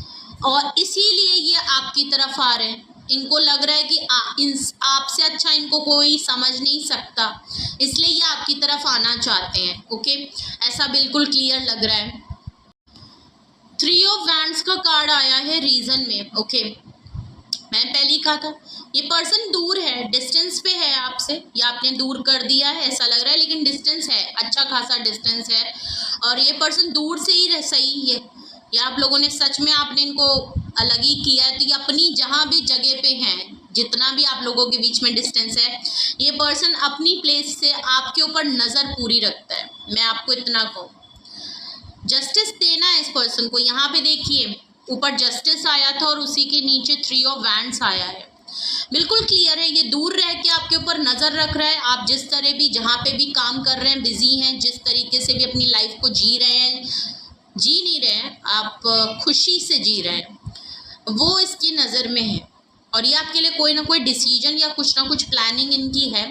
और इसीलिए ये आपकी तरफ आ रहे हैं, इनको लग रहा है कि आपसे अच्छा इनको कोई समझ नहीं सकता, इसलिए ये आपकी तरफ आना चाहते हैं, ओके, ऐसा बिल्कुल क्लियर लग रहा है। 3 ऑफ वैंड्स का कार्ड आया है रीजन में, ओके, मैंने पहले ही कहा था ये पर्सन दूर है, डिस्टेंस पे है आपसे, या आपने दूर कर दिया है ऐसा लग रहा है, लेकिन डिस्टेंस है, अच्छा खासा डिस्टेंस है और ये पर्सन दूर से ही सही है, या आप लोगों ने सच में आपने इनको अलग ही किया है, तो ये अपनी जहाँ भी जगह पे हैं, जितना भी आप लोगों के बीच में डिस्टेंस है, ये पर्सन अपनी प्लेस से आपके ऊपर नज़र पूरी रखता है, मैं आपको इतना कहूँ। जस्टिस देना है इस पर्सन को, यहाँ पे देखिए ऊपर जस्टिस आया था और उसी के नीचे 3 ऑफ वैंड्स आया है, बिल्कुल क्लियर है ये दूर रह के आपके ऊपर नज़र रख रहा है, आप जिस तरह भी जहाँ पे भी काम कर रहे हैं, बिजी हैं, जिस तरीके से भी अपनी लाइफ को जी रहे हैं, जी नहीं रहे हैं आप, खुशी से जी रहे हैं, वो इसकी नज़र में है और ये आपके लिए कोई ना कोई डिसीजन या कुछ ना कुछ प्लानिंग इनकी है,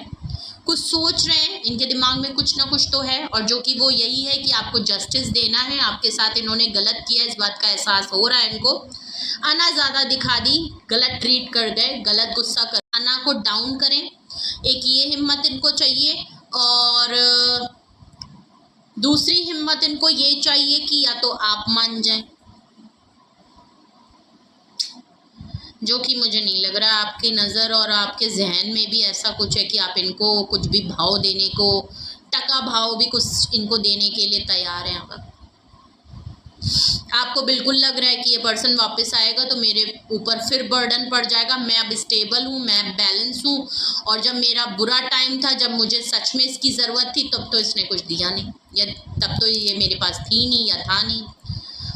कुछ सोच रहे हैं, इनके दिमाग में कुछ ना कुछ तो है और जो कि वो यही है कि आपको जस्टिस देना है, आपके साथ इन्होंने गलत किया, इस बात का एहसास हो रहा है इनको, आना ज़्यादा दिखा दी, गलत ट्रीट कर गए, गलत गुस्सा कर, आना को डाउन करें, एक ये हिम्मत इनको चाहिए और दूसरी हिम्मत इनको ये चाहिए कि या तो आप मान जाएं, जो कि मुझे नहीं लग रहा आपकी नज़र और आपके जहन में भी ऐसा कुछ है कि आप इनको कुछ भी भाव देने को, टका भाव भी कुछ इनको देने के लिए तैयार हैं। आपको बिल्कुल लग रहा है कि ये पर्सन वापस आएगा तो मेरे ऊपर फिर बर्डन पड़ जाएगा, मैं अब स्टेबल हूँ, मैं बैलेंस हूँ और जब मेरा बुरा टाइम था, जब मुझे सच में इसकी ज़रूरत थी, तब तो इसने कुछ दिया नहीं, या तब तो ये मेरे पास थी नहीं या था नहीं,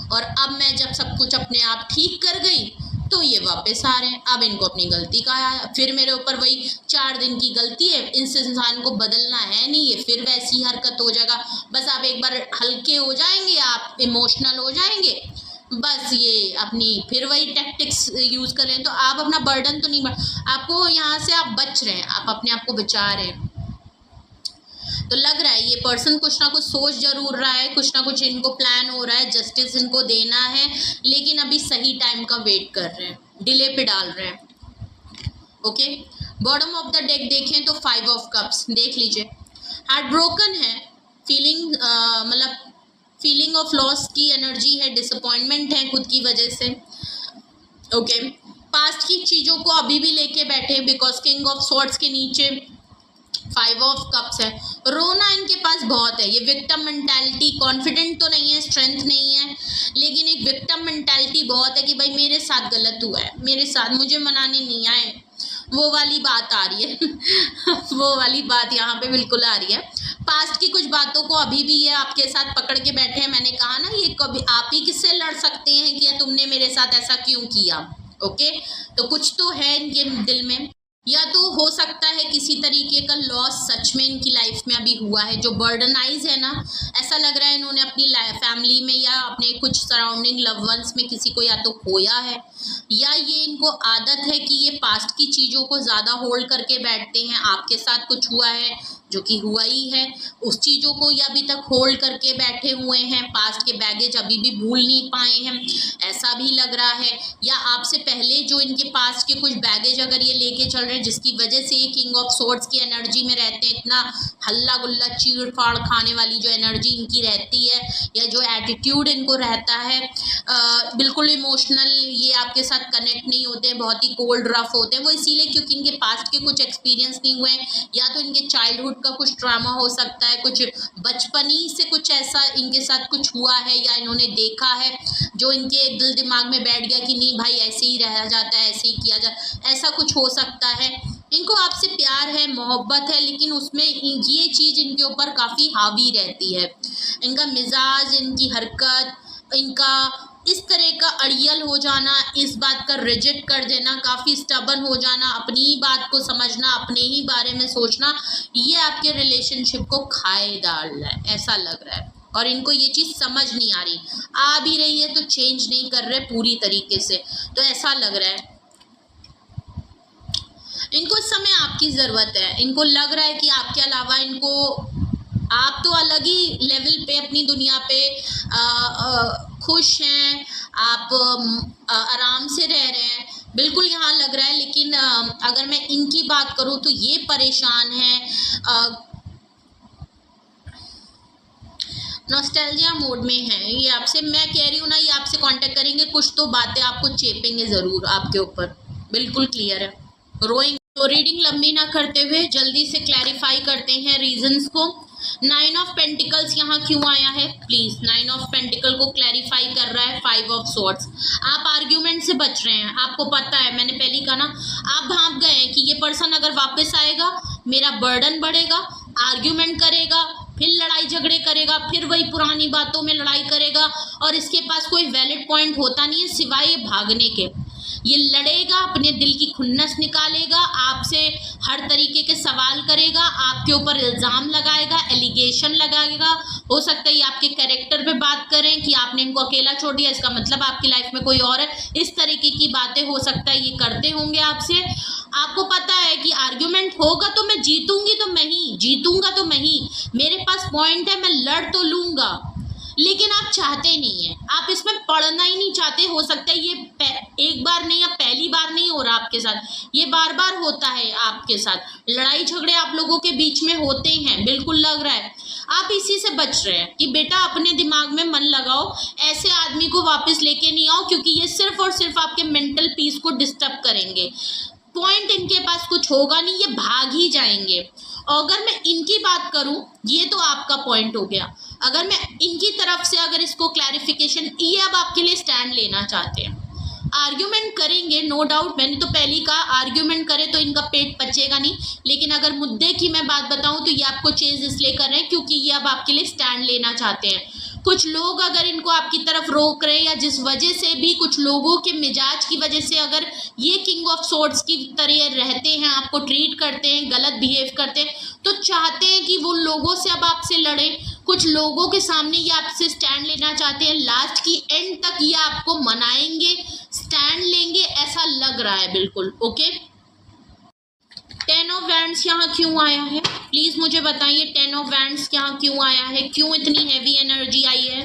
और अब मैं जब सब कुछ अपने आप ठीक कर गई तो ये वापस आ रहे हैं, अब इनको अपनी गलती का फिर मेरे ऊपर वही 4 दिन की गलती है, इस इंसान को बदलना है नहीं, ये फिर वैसी हरकत हो जाएगा, बस आप एक बार हल्के हो जाएंगे, आप इमोशनल हो जाएंगे, बस ये अपनी फिर वही टैक्टिक्स यूज़ कर रहे हैं, तो आप अपना बर्डन तो नहीं आपको यहाँ से आप बच रहे हैं, आप अपने आप को बचा रहे हैं, तो लग रहा है ये पर्सन कुछ ना कुछ सोच जरूर रहा है, कुछ ना कुछ इनको प्लान हो रहा है, जस्टिस इनको देना है, लेकिन अभी सही टाइम का वेट कर रहे हैं, डिले पे डाल रहे हैं, okay. Bottom of the deck देखें तो 5 ऑफ कप्स देख लीजिए, हार्ट ब्रोकन है, फीलिंग मतलब फीलिंग ऑफ लॉस की एनर्जी है, डिसअपॉइंटमेंट है खुद की वजह से, ओके। पास्ट की चीज़ों को अभी भी लेके बैठे, बिकॉज किंग ऑफ स्वॉर्ड्स के नीचे 5 ऑफ कप्स है, रोना इनके पास बहुत है। ये विक्टिम मेंटालिटी, कॉन्फिडेंट तो नहीं है, स्ट्रेंथ नहीं है, लेकिन एक विक्टिम मेंटालिटी बहुत है कि भाई मेरे साथ गलत हुआ है, मेरे साथ, मुझे मनाने नहीं आए, वो वाली बात आ रही है वो वाली बात यहाँ पे बिल्कुल आ रही है। पास्ट की कुछ बातों को अभी भी ये आपके साथ पकड़ के बैठे हैं। मैंने कहा ना, ये कभी आप ही किससे लड़ सकते हैं कि तुमने मेरे साथ ऐसा क्यों किया। ओके, तो कुछ तो है इनके दिल में, या तो हो सकता है किसी तरीके का लॉस सच में इनकी लाइफ में अभी हुआ है, जो बर्डनाइज है ना, ऐसा लग रहा है इन्होंने अपनी फैमिली में या अपने कुछ सराउंडिंग लव वंस में किसी को या तो खोया है, या ये इनको आदत है कि ये पास्ट की चीज़ों को ज़्यादा होल्ड करके बैठते हैं। आपके साथ कुछ हुआ है जो कि हुआ ही है, उस चीज़ों को ये अभी तक होल्ड करके बैठे हुए हैं, पास्ट के बैगेज अभी भी भूल नहीं पाए हैं, ऐसा भी लग रहा है। या आपसे पहले जो इनके पास्ट के कुछ बैगेज अगर ये लेके चल रहे हैं, जिसकी वजह से ये किंग ऑफ सोर्ड्स की एनर्जी में रहते हैं, इतना हल्ला गुल्ला चीड़ फाड़ खाने वाली जो एनर्जी इनकी रहती है, या जो एटीट्यूड इनको रहता है, बिल्कुल इमोशनल, ये आपके साथ कनेक्ट नहीं होते हैं, बहुत ही कोल्ड रफ होते हैं, वो इसीलिए क्योंकि इनके पास्ट के कुछ एक्सपीरियंस नहीं हुए, या तो इनके चाइल्डहुड का कुछ ट्रॉमा हो सकता है, कुछ बचपनी से कुछ ऐसा इनके साथ कुछ हुआ है, या इन्होंने देखा है जो इनके दिल दिमाग में बैठ गया कि नहीं भाई ऐसे ही रहा जाता है, ऐसे ही किया जाता, ऐसा कुछ हो सकता है। इनको आपसे प्यार है, मोहब्बत है, लेकिन उसमें ये चीज़ इनके ऊपर काफ़ी हावी रहती है। इनका मिजाज, इनकी हरकत, इनका इस तरह का अड़ियल हो जाना, इस बात का रिजेक्ट कर देना, काफ़ी स्टबन हो जाना, अपनी ही बात को समझना, अपने ही बारे में सोचना, ये आपके रिलेशनशिप को खाए डाल रहा है, ऐसा लग रहा है। और इनको ये चीज़ समझ नहीं आ रही, आ भी रही है तो चेंज नहीं कर रहे पूरी तरीके से, तो ऐसा लग रहा है इनको इस समय आपकी ज़रूरत है। इनको लग रहा है कि आपके अलावा इनको, आप तो अलग ही लेवल पे अपनी दुनिया पे खुश हैं, आप आराम से रह रहे हैं, बिल्कुल यहाँ लग रहा है। लेकिन अगर मैं इनकी बात करूँ तो ये परेशान हैं, नॉस्टैल्जिया मोड में है ये आपसे। मैं कह रही हूँ ना, ये आपसे कांटेक्ट करेंगे, कुछ तो बातें आपको चेपेंगे ज़रूर आपके ऊपर, बिल्कुल क्लियर है। रोइंग। तो रीडिंग लंबी ना करते हुए जल्दी से क्लैरिफाई करते हैं रीजंस को। 9 ऑफ पेंटिकल्स यहाँ क्यों आया है, प्लीज 9 ऑफ पेंटिकल को क्लैरिफाई कर रहा है 5 ऑफ स्वॉर्ड्स। आप आर्ग्यूमेंट से बच रहे हैं, आपको पता है, मैंने पहले ही कहा ना, आप भाग गए हैं कि ये पर्सन अगर वापस आएगा मेरा बर्डन बढ़ेगा, आर्ग्यूमेंट करेगा, फिर लड़ाई झगड़े करेगा, फिर वही पुरानी बातों में लड़ाई करेगा, और इसके पास कोई वैलिड पॉइंट होता नहीं है सिवाय भागने के। ये लड़ेगा, अपने दिल की खुन्नस निकालेगा, आपसे हर तरीके के सवाल करेगा, आपके ऊपर इल्ज़ाम लगाएगा, एलिगेशन लगाएगा। हो सकता है ये आपके कैरेक्टर पे बात करें कि आपने इनको अकेला छोड़ दिया, इसका मतलब आपकी लाइफ में कोई और है, इस तरीके की बातें हो सकता है ये करते होंगे आपसे। आपको पता है कि आर्ग्यूमेंट होगा तो मैं जीतूंगी, तो मैं ही जीतूंगा, तो मैं ही, मेरे पास पॉइंट है, मैं लड़ तो लूंगा, लेकिन आप चाहते नहीं हैं, आप इसमें पढ़ना ही नहीं चाहते। हो सकता है ये एक बार नहीं या पहली बार नहीं हो रहा आपके साथ, ये बार बार होता है आपके साथ, लड़ाई झगड़े आप लोगों के बीच में होते हैं, बिल्कुल लग रहा है आप इसी से बच रहे हैं कि बेटा अपने दिमाग में मन लगाओ, ऐसे आदमी को वापस लेके नहीं आओ, क्योंकि ये सिर्फ और सिर्फ आपके मेंटल पीस को डिस्टर्ब करेंगे। पॉइंट इनके पास कुछ होगा नहीं, ये भाग ही जाएंगे। अगर मैं इनकी बात करूं, ये तो आपका पॉइंट हो गया, अगर मैं इनकी तरफ से अगर इसको क्लैरिफिकेशन, ये अब आपके लिए स्टैंड लेना चाहते हैं, आर्ग्यूमेंट करेंगे, नो डाउट, मैंने तो पहले ही कहा आर्ग्यूमेंट करे तो इनका पेट पचेगा नहीं, लेकिन अगर मुद्दे की मैं बात बताऊं तो ये आपको चेंज इसलिए कर रहे हैं क्योंकि ये अब आपके लिए स्टैंड लेना चाहते हैं। कुछ लोग अगर इनको आपकी तरफ रोक रहे हैं, या जिस वजह से भी कुछ लोगों के मिजाज की वजह से अगर ये किंग ऑफ सोर्ड्स की तरह रहते हैं, आपको ट्रीट करते हैं, गलत बिहेव करते हैं, तो चाहते हैं कि वो लोगों से अब आपसे लड़ें। कुछ लोगों के सामने ये आपसे स्टैंड लेना चाहते हैं, लास्ट की एंड तक ये आपको मनाएंगे, स्टैंड लेंगे, ऐसा लग रहा है बिल्कुल। ओके, 10 ऑफ वैंड्स यहाँ क्यों आया है, प्लीज़ मुझे बताइए 10 ऑफ वैंड्स यहाँ क्यों आया है, क्यों इतनी हैवी एनर्जी आई है,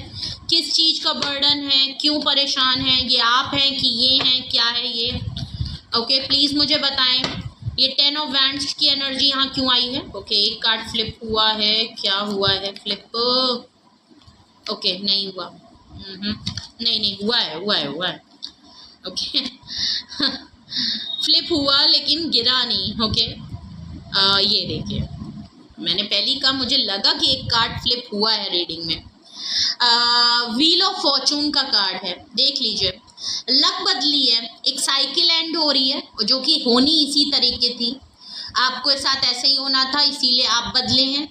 किस चीज़ का बर्डन है, क्यों परेशान है, ये आप हैं कि ये हैं, क्या है ये। ओके, प्लीज़ मुझे बताएं ये 10 ऑफ वैंड्स की एनर्जी यहाँ क्यों आई है। ओके, एक कार्ड फ्लिप हुआ है, क्या हुआ है फ्लिप, ओके नहीं हुआ, नहीं हुआ है ओके फ्लिप हुआ लेकिन गिरा नहीं। ओके, ये देखिए मैंने पहली कहा, मुझे लगा कि एक कार्ड फ्लिप हुआ है रीडिंग में। व्हील ऑफ फॉर्चून का कार्ड है, देख लीजिए। लक बदली है, एक साइकिल एंड हो रही है जो कि होनी इसी तरीके थी, आपके साथ ऐसे ही होना था, इसीलिए आप बदले हैं।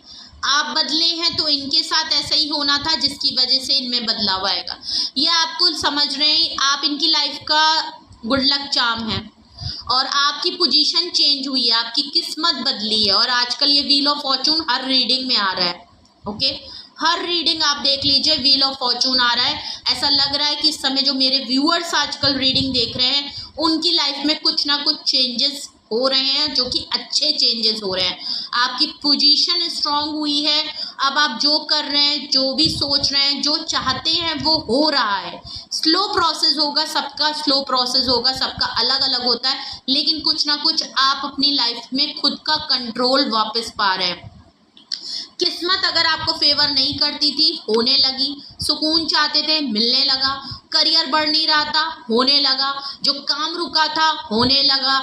आप बदले हैं तो इनके साथ ऐसा ही होना था, जिसकी वजह से इनमें बदलाव आएगा। ये आपको समझ रहे हैं, आप इनकी लाइफ का गुड लक चार्म है और आपकी पोजीशन चेंज हुई है, आपकी किस्मत बदली है। और आजकल ये wheel of Fortune her reading में आ रहा है। ओके, हर रीडिंग आप देख लीजिए, व्हील ऑफ फॉर्चून आ रहा है। ऐसा लग रहा है कि इस समय जो मेरे व्यूअर्स आजकल रीडिंग देख रहे हैं, उनकी लाइफ में कुछ ना कुछ चेंजेस हो रहे हैं, जो कि अच्छे चेंजेस हो रहे हैं। आपकी पोजीशन स्ट्रांग हुई है। अब आप जो कर रहे हैं, जो भी सोच रहे हैं, जो चाहते हैं, वो हो रहा है। स्लो प्रोसेस होगा, सबका स्लो प्रोसेस होगा, सबका अलग अलग होता है, लेकिन कुछ ना कुछ आप अपनी लाइफ में खुद का कंट्रोल वापस पा रहे हैं। किस्मत अगर आपको फेवर नहीं करती थी, होने लगी। सुकून चाहते थे, मिलने लगा। करियर बढ़ नहीं रहा था, होने लगा। जो काम रुका था, होने लगा।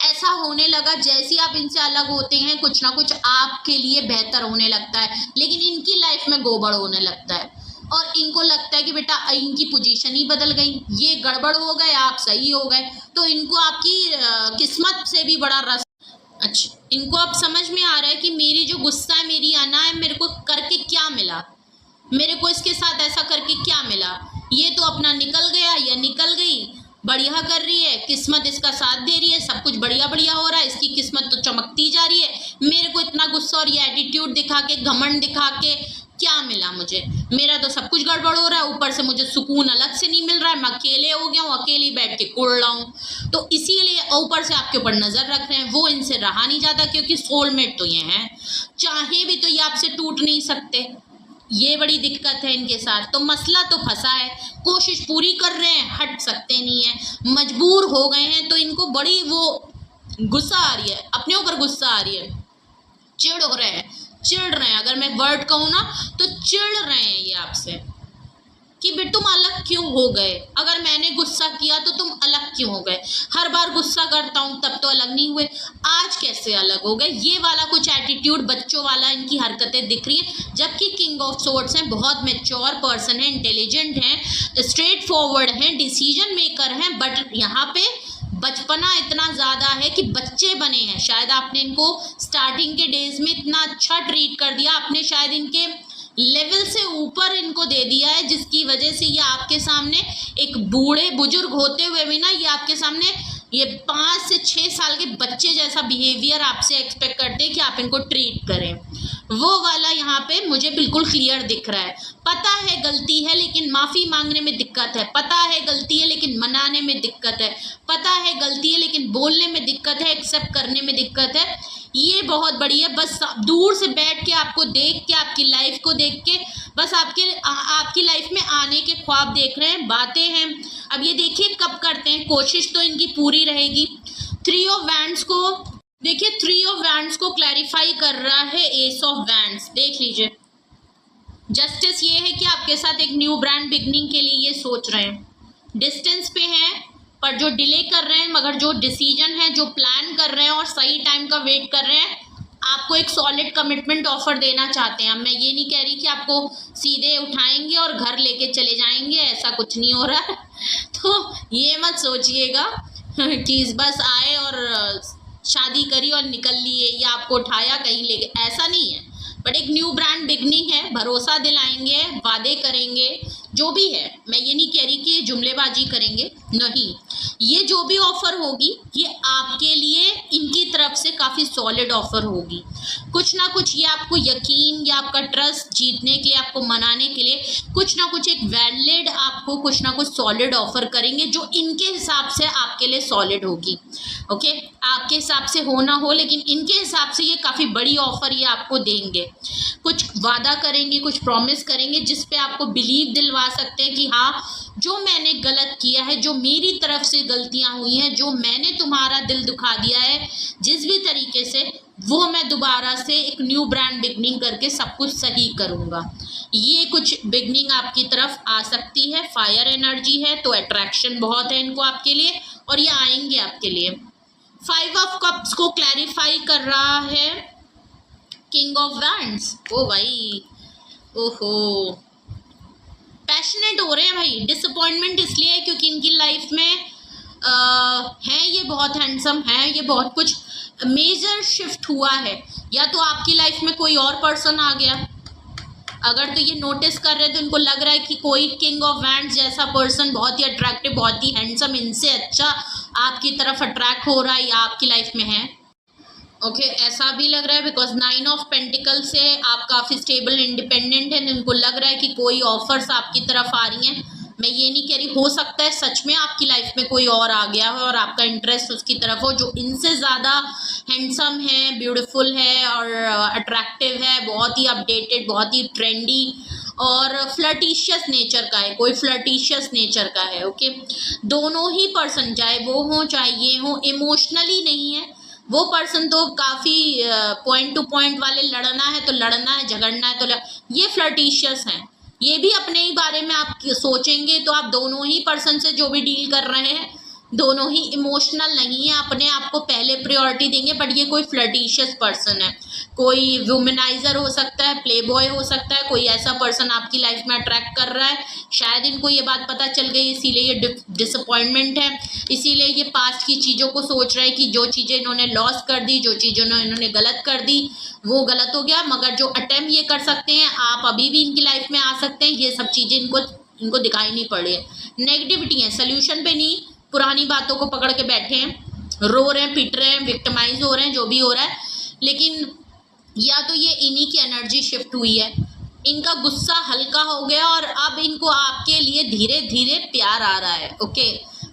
ऐसा होने लगा जैसे आप इनसे अलग होते हैं, कुछ ना कुछ आपके लिए बेहतर होने लगता है। लेकिन इनकी लाइफ में गोबड़ होने लगता है और इनको लगता है कि बेटा इनकी पोजीशन ही बदल गई, ये गड़बड़ हो गए, आप सही हो गए। तो इनको आपकी किस्मत से भी बड़ा रस। अच्छा, इनको अब समझ में आ रहा है कि मेरी जो गुस्सा है, मेरी अना है, मेरे को करके क्या मिला, मेरे को इसके साथ ऐसा करके क्या मिला। ये तो अपना निकल गया या निकल गई, बढ़िया कर रही है, किस्मत इसका साथ दे रही है, सब कुछ बढ़िया बढ़िया हो रहा है, इसकी किस्मत तो चमकती जा रही है। मेरे को इतना गुस्सा और ये एटीट्यूड दिखा के, घमंड दिखा के क्या मिला मुझे, मेरा तो सब कुछ गड़बड़ हो रहा है। ऊपर से मुझे सुकून अलग से नहीं मिल रहा है, मैं अकेले हो गया हूँ, अकेले बैठ के कुड़ रहा हूँ। तो इसीलिए ऊपर से आपके ऊपर नजर रख रहे हैं, वो इनसे रहा नहीं जाता, क्योंकि सोलमेट तो ये हैं, चाहे भी तो ये आपसे टूट नहीं सकते। ये बड़ी दिक्कत है इनके साथ। तो मसला तो फंसा है, कोशिश पूरी कर रहे हैं, हट सकते नहीं है, मजबूर हो गए हैं। तो इनको बड़ी वो गुस्सा आ रही है, अपने ऊपर गुस्सा आ रही है, चिढ़ हो रहे हैं, चिढ़ रहे हैं। अगर मैं वर्ड कहूँ ना तो चिढ़ रहे हैं ये आपसे कि बेटा तुम अलग क्यों हो गए, अगर मैंने गुस्सा किया तो तुम अलग क्यों हो गए, हर बार गुस्सा करता हूँ तब तो अलग नहीं हुए, आज कैसे अलग हो गए। ये वाला कुछ एटीट्यूड, बच्चों वाला इनकी हरकतें दिख रही हैं। जबकि किंग ऑफ सोर्ड्स हैं, बहुत मैच्योर पर्सन है, इंटेलिजेंट हैं, स्ट्रेट फॉरवर्ड हैं, डिसीजन मेकर हैं। बट यहाँ पे बचपना इतना ज़्यादा है कि बच्चे बने हैं। शायद आपने इनको स्टार्टिंग के डेज में इतना अच्छा ट्रीट कर दिया, आपने शायद इनके लेवल से ऊपर इनको दे दिया है, जिसकी वजह से ये आपके सामने एक बूढ़े बुजुर्ग होते हुए भी ना, ये आपके सामने ये 5 से 6 साल के बच्चे जैसा बिहेवियर आपसे एक्सपेक्ट करते हैं कि आप इनको ट्रीट करें। वो वाला यहाँ पे मुझे बिल्कुल क्लियर दिख रहा है। पता है गलती है लेकिन माफ़ी मांगने में दिक्कत है, पता है गलती है लेकिन मनाने में दिक्कत है, पता है गलती है लेकिन बोलने में दिक्कत है, एक्सेप्ट करने में दिक्कत है। ये बहुत बड़ी है। बस दूर से बैठ के आपको देख के, आपकी लाइफ को देख के, बस आपकी लाइफ में आने के ख्वाब देख रहे हैं, बातें हैं। अब ये देखिए कब करते हैं, कोशिश तो इनकी पूरी रहेगी। 3 ऑफ वैंड्स को देखिए, 3 ऑफ वैंड्स को क्लैरिफाई कर रहा है एस ऑफ वैंड्स, देख लीजिए। जस्टिस ये है कि आपके साथ एक न्यू ब्रांड बिगनिंग के लिए ये सोच रहे हैं, डिस्टेंस पे हैं, पर जो डिले कर रहे हैं, मगर जो डिसीजन है, जो प्लान कर रहे हैं और सही टाइम का वेट कर रहे हैं, आपको एक सॉलिड कमिटमेंट ऑफर देना चाहते हैं। मैं ये नहीं कह रही कि आपको सीधे उठाएंगे और घर लेके चले जाएंगे, ऐसा कुछ नहीं हो रहा है। तो ये मत सोचिएगा कि बस आए और शादी करी और निकल लिए या आपको उठाया कहीं ले गए, ऐसा नहीं है। बट एक न्यू ब्रांड बिगनिंग है, भरोसा दिलाएंगे, वादे करेंगे, जो भी है। मैं ये नहीं कह रही कि ये जुमलेबाजी करेंगे, नहीं। ये जो भी ऑफ़र होगी ये आपके लिए इनकी तरफ से काफ़ी सॉलिड ऑफ़र होगी। कुछ ना कुछ ये आपको यकीन या आपका ट्रस्ट जीतने के लिए, आपको मनाने के लिए कुछ ना कुछ एक वैलिड, आपको कुछ ना कुछ सॉलिड ऑफ़र करेंगे, जो इनके हिसाब से आपके लिए सॉलिड होगी। ओके, आपके हिसाब से हो ना हो, लेकिन इनके हिसाब से ये काफ़ी बड़ी ऑफ़र ये आपको देंगे। कुछ वादा करेंगे, कुछ प्रॉमिस करेंगे, जिस पे आपको बिलीव दिलवा सकते हैं कि हाँ, जो मैंने गलत किया है, जो मेरी तरफ से गलतियां हुई हैं, जो मैंने तुम्हारा दिल दुखा दिया है जिस भी तरीके से, वो मैं दोबारा से एक न्यू ब्रांड बिगनिंग करके सब कुछ सही करूँगा। ये कुछ बिगनिंग आपकी तरफ आ सकती है। फायर एनर्जी है तो अट्रैक्शन बहुत है इनको आपके लिए, और ये आएंगे आपके लिए। 5 ऑफ कप्स को क्लैरिफाई कर रहा है किंग ऑफ वैंड्स, ओ भाई, ओहो, पैशनेट हो रहे हैं भाई। डिसअपॉइंटमेंट इसलिए है क्योंकि इनकी लाइफ में है, ये बहुत हैंडसम है, ये बहुत कुछ मेजर शिफ्ट हुआ है, या तो आपकी लाइफ में कोई और पर्सन आ गया, अगर तो ये नोटिस कर रहे हैं तो इनको लग रहा है कि कोई किंग ऑफ वैंड्स जैसा पर्सन बहुत ही अट्रैक्टिव, बहुत ही हैंडसम, इनसे अच्छा आपकी तरफ अट्रैक्ट हो रहा है या आपकी लाइफ में है। ओके, ऐसा भी लग रहा है बिकॉज 9 ऑफ पेंटिकल से आप काफ़ी स्टेबल इंडिपेंडेंट हैं, इनको लग रहा है कि कोई ऑफर्स आपकी तरफ आ रही हैं। मैं ये नहीं कह रही, हो सकता है सच में आपकी लाइफ में कोई और आ गया हो और आपका इंटरेस्ट उसकी तरफ हो, जो इनसे ज़्यादा हैंडसम है, ब्यूटीफुल है और अट्रैक्टिव है, बहुत ही अपडेटेड, बहुत ही ट्रेंडी और फ्लर्टिशियस नेचर का है, कोई फ्लर्टिशियस नेचर का है। ओके, दोनों ही पर्सन, चाहे वो हो चाहे ये हो, इमोशनली नहीं है। वो पर्सन तो काफ़ी पॉइंट टू पॉइंट वाले, लड़ना है तो लड़ना है, झगड़ना है तो ये फ्लर्टिशियस हैं, ये भी अपने ही बारे में आप सोचेंगे। तो आप दोनों ही पर्सन से जो भी डील कर रहे हैं, दोनों ही इमोशनल नहीं है, अपने आप को पहले प्रायोरिटी देंगे। बट ये कोई फ्लर्टिशियस पर्सन है, कोई वुमेनाइजर हो सकता है, प्ले बॉय हो सकता है, कोई ऐसा पर्सन आपकी लाइफ में अट्रैक्ट कर रहा है। शायद इनको ये बात पता चल गई, इसीलिए ये डिसअपॉइंटमेंट है, इसीलिए ये पास्ट की चीज़ों को सोच रहे हैं कि जो चीज़ें इन्होंने लॉस कर दी, जो चीज़ें इन्होंने गलत कर दी वो गलत हो गया, मगर जो अटेम्प्ट ये कर सकते हैं, आप अभी भी इनकी लाइफ में आ सकते हैं। ये सब चीज़ें इनको दिखाई नहीं पड़ रही है, नेगेटिविटी है, सोल्यूशन पे नहीं, पुरानी बातों को पकड़ के बैठे हैं, रो रहे हैं, पिट रहे हैं, विक्टिमाइज हो रहे हैं, जो भी हो रहा है। लेकिन या तो ये इन्हीं की एनर्जी शिफ्ट हुई है, इनका गुस्सा हल्का हो गया और अब इनको आपके लिए धीरे धीरे प्यार आ रहा है। ओके,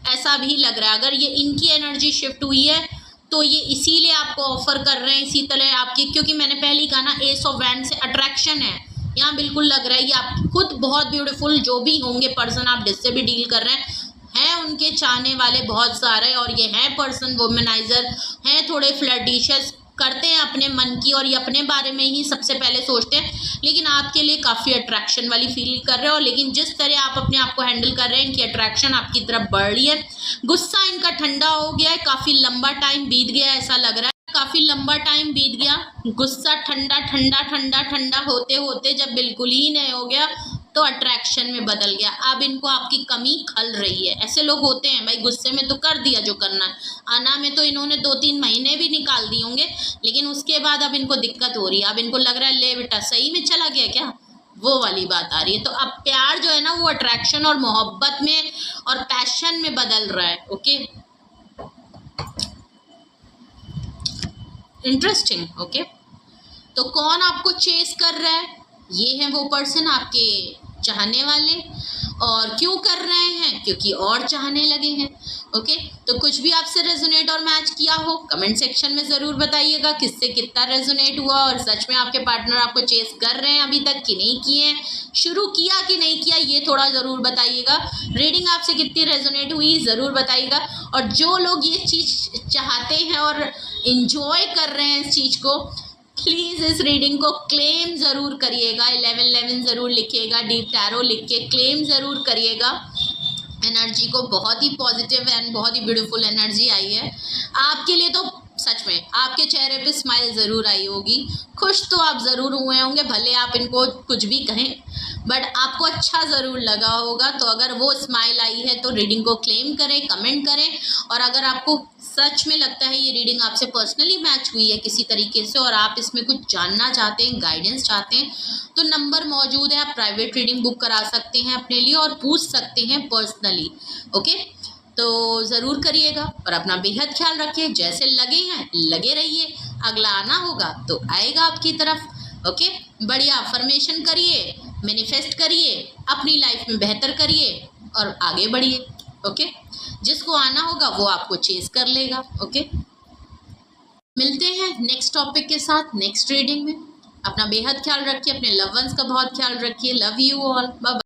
ऐसा भी लग रहा है। अगर ये इनकी एनर्जी शिफ्ट हुई है तो ये इसीलिए आपको ऑफर कर रहे हैं, इसी तरह आपकी, क्योंकि मैंने पहले ही कहा ना, एस ऑफ वैंड से अट्रैक्शन है यहाँ, बिल्कुल लग रहा है ये आप खुद बहुत ब्यूटीफुल, जो भी होंगे पर्सन आप जिससे भी डील कर रहे हैं उनके चाहने वाले बहुत सारे, और ये हैं पर्सन वुमेनाइजर हैं, थोड़े फ्लर्टिशियस करते हैं अपने मन की, और ये अपने बारे में ही सबसे पहले सोचते हैं, लेकिन आपके लिए काफ़ी अट्रैक्शन वाली फील कर रहे हो। लेकिन जिस तरह आप अपने आप को हैंडल कर रहे हैं, इनकी अट्रैक्शन आपकी तरफ बढ़ रही है, गुस्सा इनका ठंडा हो गया है, काफ़ी लंबा टाइम बीत गया ऐसा लग रहा है, काफ़ी लंबा टाइम बीत गया, गुस्सा ठंडा ठंडा ठंडा ठंडा होते होते जब बिल्कुल ही नहीं हो गया तो अट्रैक्शन में बदल गया। अब इनको आपकी कमी खल रही है। ऐसे लोग होते हैं भाई, गुस्से में तो कर दिया जो करना है, आना में तो इन्होंने 2-3 महीने भी निकाल दिए होंगे, लेकिन उसके बाद अब इनको दिक्कत हो रही है, अब इनको लग रहा है ले बेटा सही में चला गया क्या, वो वाली बात आ रही है। तो अब प्यार जो है ना वो अट्रैक्शन और मोहब्बत में और पैशन में बदल रहा है। Okay, interesting. ओके, तो कौन आपको चेस कर रहा है, ये है वो पर्सन आपके चाहने वाले, और क्यों कर रहे हैं, क्योंकि और चाहने लगे हैं। ओके, तो कुछ भी आपसे रेजोनेट और मैच किया हो कमेंट सेक्शन में ज़रूर बताइएगा, किससे कितना रेजोनेट हुआ, और सच में आपके पार्टनर आपको चेस कर रहे हैं अभी तक कि नहीं किए हैं, शुरू किया कि नहीं किया, ये थोड़ा ज़रूर बताइएगा। रीडिंग आपसे कितनी रेजोनेट हुई ज़रूर बताइएगा, और जो लोग ये चीज़ चाहते हैं और इन्जॉय कर रहे हैं इस चीज़ को, प्लीज़ इस रीडिंग को क्लेम ज़रूर करिएगा, 1111 ज़रूर लिखिएगा, डीप टैरो लिख के क्लेम ज़रूर करिएगा। एनर्जी को बहुत ही पॉजिटिव एंड बहुत ही ब्यूटीफुल एनर्जी आई है आपके लिए, तो सच में आपके चेहरे पे स्माइल ज़रूर आई होगी, खुश तो आप ज़रूर हुए होंगे, भले आप इनको कुछ भी कहें बट आपको अच्छा ज़रूर लगा होगा। तो अगर वो स्माइल आई है तो रीडिंग को क्लेम करें, कमेंट करें, और अगर आपको सच में लगता है ये रीडिंग आपसे पर्सनली मैच हुई है किसी तरीके से और आप इसमें कुछ जानना चाहते हैं, गाइडेंस चाहते हैं, तो नंबर मौजूद है, आप प्राइवेट रीडिंग बुक करा सकते हैं अपने लिए और पूछ सकते हैं पर्सनली। ओके, तो ज़रूर करिएगा और अपना बेहद ख्याल रखिए, जैसे लगे हैं लगे रहिए, अगला आना होगा तो आएगा आपकी तरफ। ओके, बढ़िया अफर्मेशन करिए, मैनिफेस्ट करिए, अपनी लाइफ में बेहतर करिए और आगे बढ़िए। ओके, जिसको आना होगा वो आपको चेस कर लेगा। ओके, मिलते हैं नेक्स्ट टॉपिक के साथ नेक्स्ट रीडिंग में। अपना बेहद ख्याल रखिए, अपने लव वंस का बहुत ख्याल रखिए। Love you all, bye.